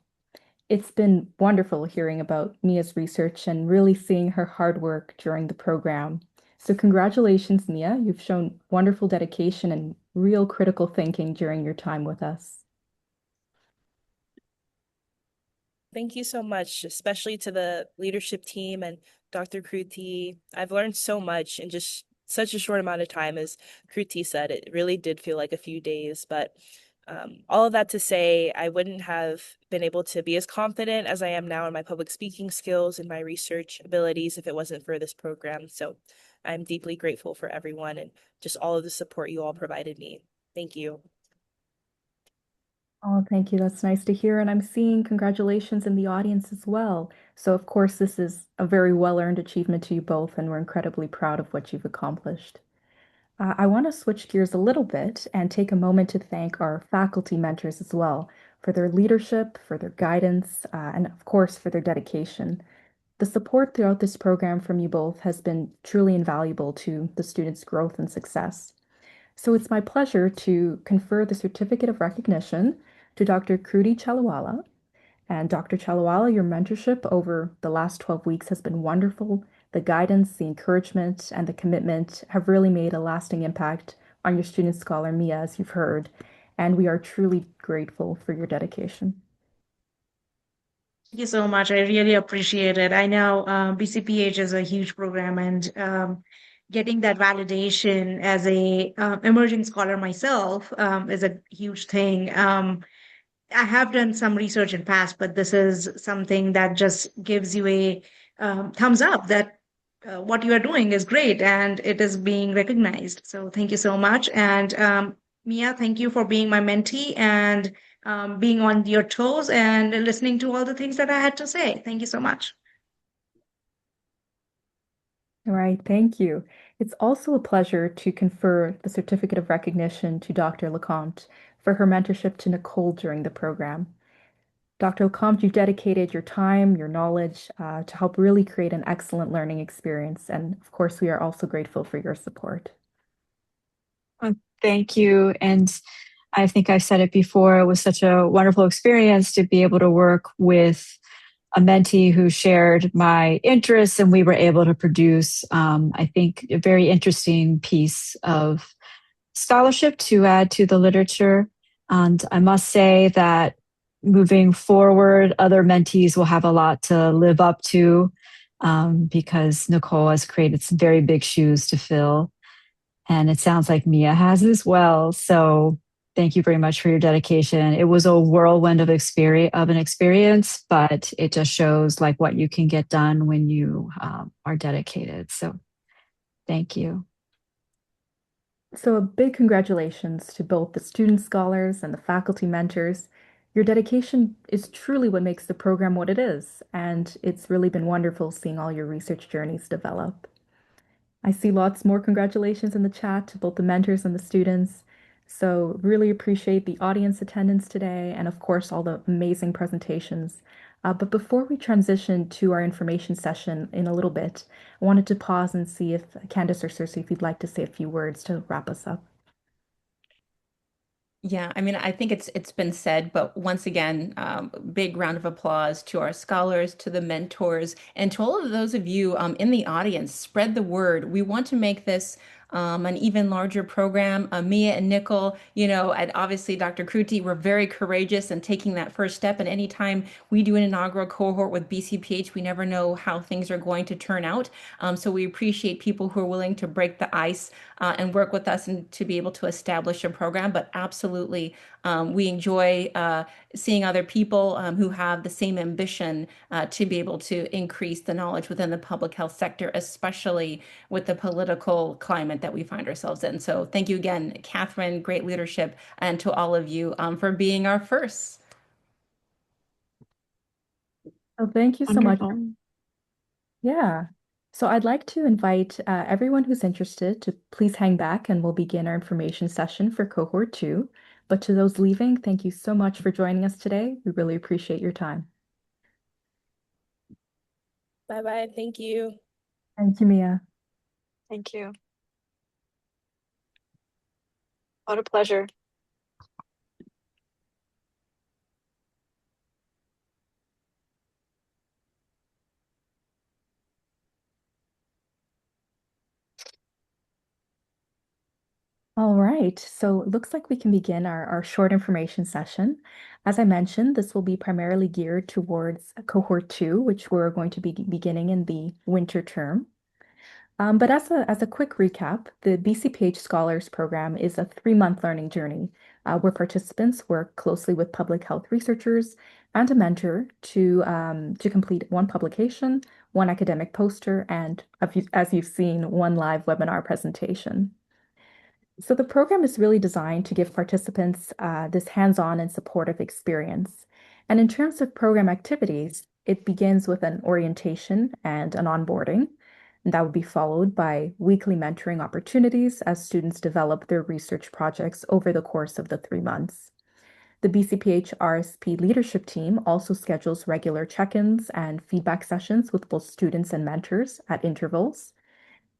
It's been wonderful hearing about Mia's research and really seeing her hard work during the program. So congratulations, Mia. You've shown wonderful dedication and real critical thinking during your time with us. Thank you so much, especially to the leadership team and Dr. Kruti. I've learned so much in just such a short amount of time. As Kruti said, it really did feel like a few days, but all of that to say, I wouldn't have been able to be as confident as I am now in my public speaking skills and my research abilities if it wasn't for this program. So I'm deeply grateful for everyone and just all of the support you all provided me. Thank you. Oh, thank you. That's nice to hear. And I'm seeing congratulations in the audience as well. So, of course, this is a very well-earned achievement to you both, and we're incredibly proud of what you've accomplished. I want to switch gears a little bit and take a moment to thank our faculty mentors as well for their leadership, for their guidance, and of course, for their dedication. The support throughout this program from you both has been truly invaluable to the students' growth and success. So it's my pleasure to confer the Certificate of Recognition to Dr. Kruti Chaliwala. And Dr. Chaliwala, your mentorship over the last 12 weeks has been wonderful. The guidance, the encouragement, and the commitment have really made a lasting impact on your student scholar, Mia, as you've heard. And we are truly grateful for your dedication. Thank you so much. I really appreciate it. I know BCPH is a huge program, and getting that validation as a emerging scholar myself is a huge thing. I have done some research in past, but this is something that just gives you a thumbs up that what you are doing is great and it is being recognized. So thank you so much. And Mia, thank you for being my mentee and being on your toes and listening to all the things that I had to say. Thank you so much. All right, thank you. It's also a pleasure to confer the Certificate of Recognition to Dr. Lecomte for her mentorship to Nickol during the program. Dr. Lecomte, you've dedicated your time, your knowledge to help really create an excellent learning experience. And of course, we are also grateful for your support. Well, thank you. And I think I've said it before, it was such a wonderful experience to be able to work with a mentee who shared my interests, and we were able to produce, I think, a very interesting piece of scholarship to add to the literature. And I must say that moving forward, other mentees will have a lot to live up to because Nickol has created some very big shoes to fill. And it sounds like Mia has as well. So thank you very much for your dedication. It was a whirlwind of an experience, but it just shows like what you can get done when you are dedicated. So thank you. So a big congratulations to both the student scholars and the faculty mentors. Your dedication is truly what makes the program what it is, and it's really been wonderful seeing all your research journeys develop. I see lots more congratulations in the chat to both the mentors and the students. So really appreciate the audience attendance today and of course all the amazing presentations. But before we transition to our information session in a little bit, I wanted to pause and see if Candace or Cersei, if you'd like to say a few words to wrap us up. Yeah, I mean, I think it's been said, but once again, big round of applause to our scholars, to the mentors, and to all of those of you in the audience. Spread the word. We want to make this an even larger program. Mia and Nickol, and obviously Dr. Kruti were very courageous in taking that first step. And anytime we do an inaugural cohort with BCPH, we never know how things are going to turn out. So we appreciate people who are willing to break the ice and work with us and to be able to establish a program. But absolutely, we enjoy seeing other people who have the same ambition to be able to increase the knowledge within the public health sector, especially with the political climate that we find ourselves in. So thank you again, Catherine, great leadership, and to all of you for being our first. Oh, thank you so much. Wonderful. Yeah. So I'd like to invite everyone who's interested to please hang back and we'll begin our information session for cohort 2. But to those leaving, thank you so much for joining us today. We really appreciate your time. Bye-bye. Thank you. Thank you, Mia. Thank you. What a pleasure. All right, so it looks like we can begin our short information session. As I mentioned, this will be primarily geared towards cohort 2, which we're going to be beginning in the winter term. But as a quick recap, the BCPH Scholars Program is a 3-month learning journey where participants work closely with public health researchers and a mentor to complete 1 publication, 1 academic poster, and as you've seen, 1 live webinar presentation. So the program is really designed to give participants this hands-on and supportive experience. And in terms of program activities, it begins with an orientation and an onboarding. And that would be followed by weekly mentoring opportunities as students develop their research projects over the course of the 3 months. The BCPH RSP leadership team also schedules regular check-ins and feedback sessions with both students and mentors at intervals.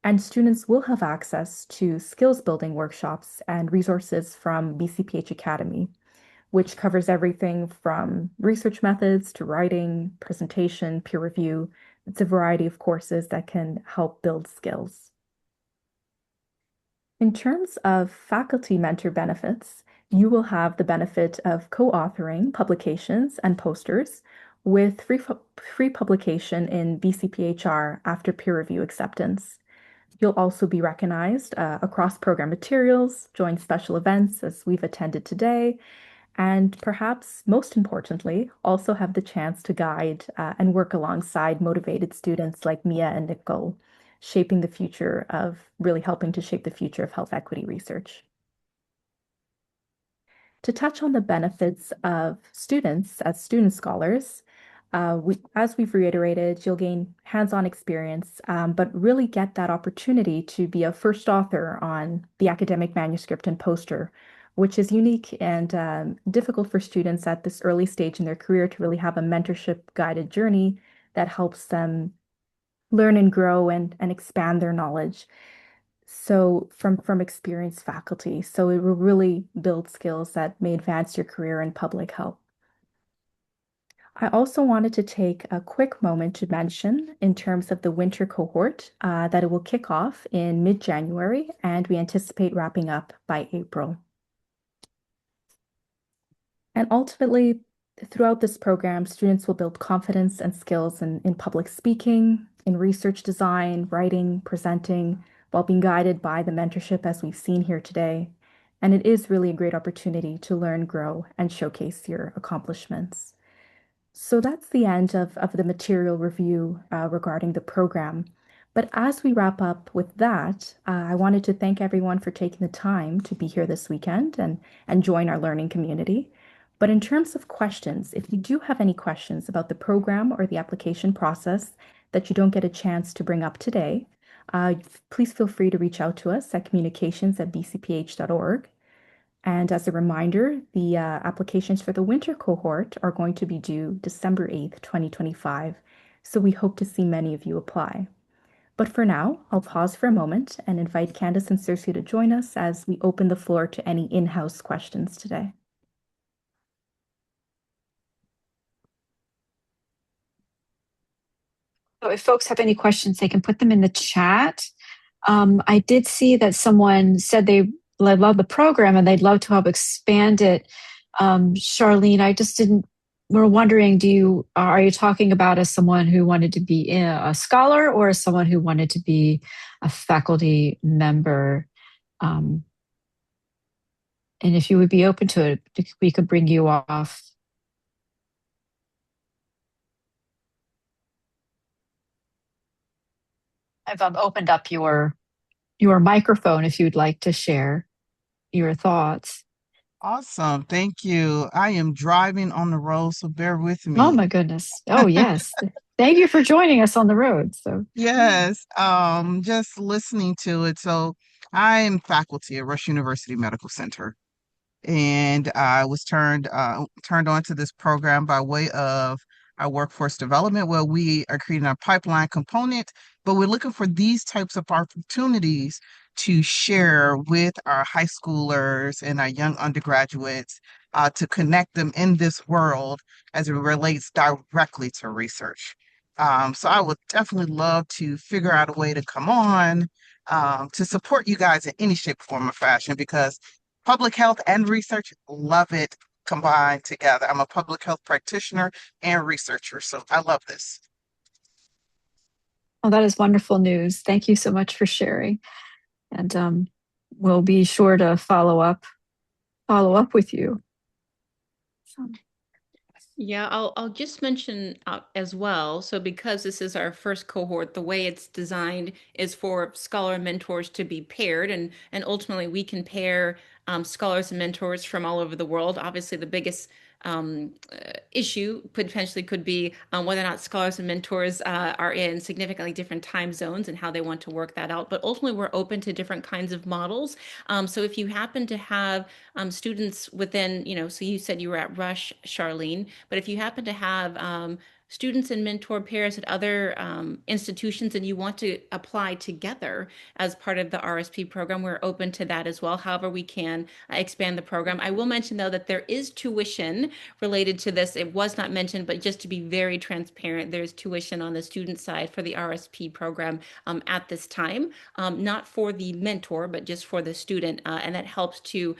And students will have access to skills building workshops and resources from BCPH Academy, which covers everything from research methods to writing, presentation, peer review. It's a variety of courses that can help build skills. In terms of faculty mentor benefits, you will have the benefit of co-authoring publications and posters with free publication in BCPHR after peer review acceptance. You'll also be recognized across program materials, join special events as we've attended today, and perhaps most importantly, also have the chance to guide and work alongside motivated students like Mia and Nickol, really helping to shape the future of health equity research. To touch on the benefits of students as student scholars, as we've reiterated, you'll gain hands-on experience, but really get that opportunity to be a first author on the academic manuscript and poster, which is unique and difficult for students at this early stage in their career to really have a mentorship-guided journey that helps them learn and grow and expand their knowledge. So from experienced faculty, so it will really build skills that may advance your career in public health. I also wanted to take a quick moment to mention in terms of the winter cohort that it will kick off in mid-January and we anticipate wrapping up by April. And ultimately, throughout this program, students will build confidence and skills in public speaking, in research design, writing, presenting, while being guided by the mentorship as we've seen here today. And it is really a great opportunity to learn, grow, and showcase your accomplishments. So that's the end of the material review regarding the program. But as we wrap up with that, I wanted to thank everyone for taking the time to be here this weekend and join our learning community. But in terms of questions, if you do have any questions about the program or the application process that you don't get a chance to bring up today, please feel free to reach out to us at communications@bcph.org. And as a reminder, the applications for the winter cohort are going to be due December 8th, 2025. So we hope to see many of you apply. But for now, I'll pause for a moment and invite Candace and Circe to join us as we open the floor to any in-house questions today. So if folks have any questions, they can put them in the chat. I did see that someone said they love the program and they'd love to help expand it. Charlene, we're wondering, are you talking about as someone who wanted to be a scholar or as someone who wanted to be a faculty member? And if you would be open to it, we could bring you off. I've opened up your microphone if you'd like to share your thoughts. Awesome. Thank you. I am driving on the road, so bear with me. Oh my goodness. Oh yes. Thank you for joining us on the road. So yes, just listening to it. So I am faculty at Rush University Medical Center, and I was turned on to this program by way of our workforce development, where we are creating our pipeline component, but we're looking for these types of opportunities to share with our high schoolers and our young undergraduates to connect them in this world as it relates directly to research. So I would definitely love to figure out a way to come on to support you guys in any shape, form, or fashion, because public health and research, love it combined together. I'm a public health practitioner and researcher, so I love this. Oh, that is wonderful news. Thank you so much for sharing. And we'll be sure to follow up with you. So. Yeah, I'll just mention as well. So because this is our first cohort, the way it's designed is for scholar mentors to be paired, and ultimately we can pair scholars and mentors from all over the world. Obviously, the biggest issue potentially could be whether or not scholars and mentors are in significantly different time zones and how they want to work that out. But ultimately, we're open to different kinds of models. So if you happen to have students within, so you said you were at Rush, Charlene, but if you happen to have students and mentor pairs at other institutions and you want to apply together as part of the RSP program, we're open to that as well. However, we can expand the program. I will mention, though, that there is tuition related to this. It was not mentioned, but just to be very transparent, there's tuition on the student side for the RSP program at this time, not for the mentor, but just for the student. And that helps to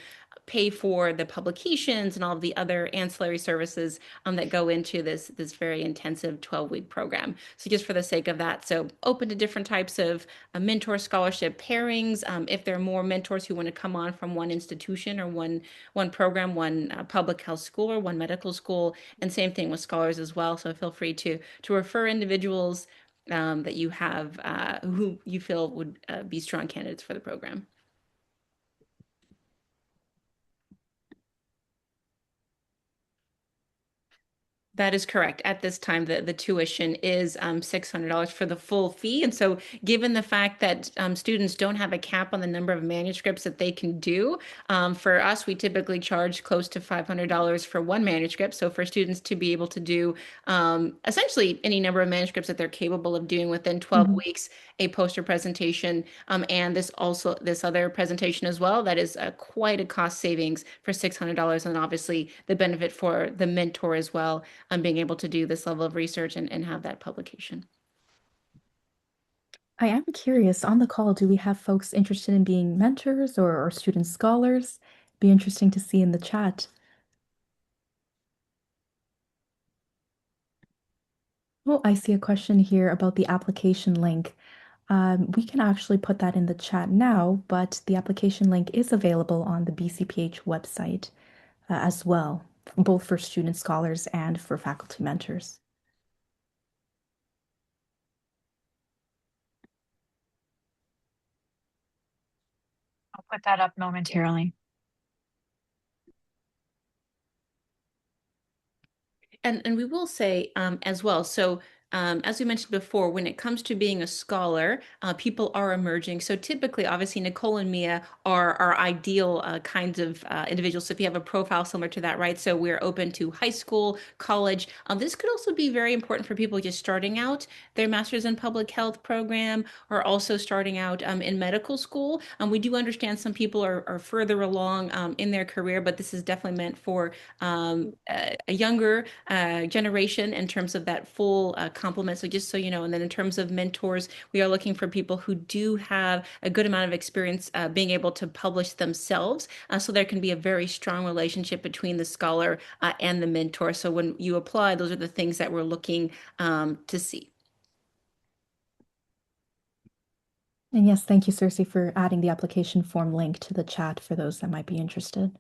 pay for the publications and all of the other ancillary services that go into this very intensive 12-week program. So just for the sake of that, so open to different types of mentor scholarship pairings. If there are more mentors who want to come on from one institution or one program, one public health school or one medical school, and same thing with scholars as well. So feel free to refer individuals that you have who you feel would be strong candidates for the program. That is correct. At this time, the tuition is $600 for the full fee. And so given the fact that students don't have a cap on the number of manuscripts that they can do, for us, we typically charge close to $500 for one manuscript. So for students to be able to do essentially any number of manuscripts that they're capable of doing within 12 weeks, a poster presentation, and this other presentation as well, that is quite a cost savings for $600, and obviously the benefit for the mentor as well, being able to do this level of research and have that publication. I am curious, on the call, do we have folks interested in being mentors or student scholars? Be interesting to see in the chat. Oh, I see a question here about the application link. We can actually put that in the chat now, but the application link is available on the BCPH website as well, both for student scholars and for faculty mentors. I'll put that up momentarily. And we will say as well, so as we mentioned before, when it comes to being a scholar, people are emerging. So typically, obviously, Nickol and Mia are ideal kinds of individuals. So if you have a profile similar to that, right? So we're open to high school, college. This could also be very important for people just starting out their master's in public health program, or also starting out in medical school. We do understand some people are further along in their career, but this is definitely meant for a younger generation in terms of that full complement. So just so you know, and then in terms of mentors, we are looking for people who do have a good amount of experience being able to publish themselves. So there can be a very strong relationship between the scholar and the mentor. So when you apply, those are the things that we're looking to see. And yes, thank you, Circe, for adding the application form link to the chat for those that might be interested.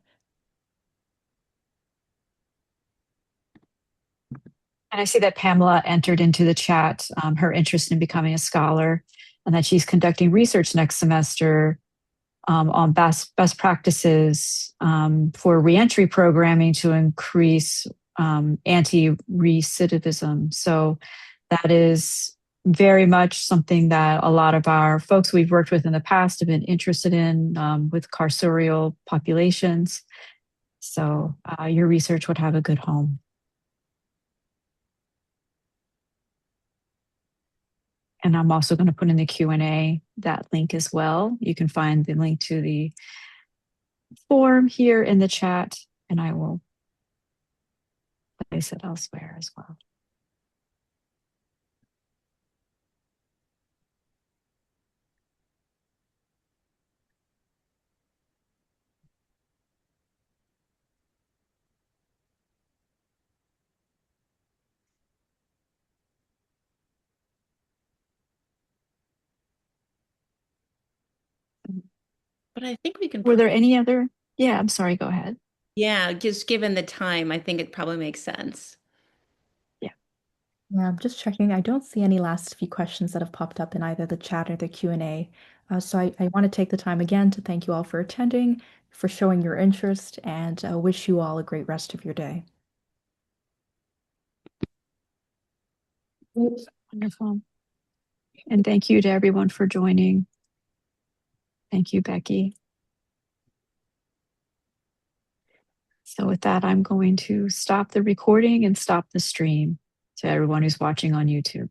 And I see that Pamela entered into the chat her interest in becoming a scholar, and that she's conducting research next semester on best practices for reentry programming to increase anti-recidivism. So that is very much something that a lot of our folks we've worked with in the past have been interested in with carceral populations. So your research would have a good home. And I'm also going to put in the Q&A that link as well. You can find the link to the form here in the chat, and I will place it elsewhere as well. But I think we can. Were there any other? Yeah, I'm sorry, go ahead. Yeah, just given the time, I think it probably makes sense. Yeah, I'm just checking. I don't see any last few questions that have popped up in either the chat or the Q&A. So I want to take the time again to thank you all for attending, for showing your interest, and wish you all a great rest of your day. Wonderful. And thank you to everyone for joining. Thank you, Becky. So with that, I'm going to stop the recording and stop the stream. to everyone who's watching on YouTube.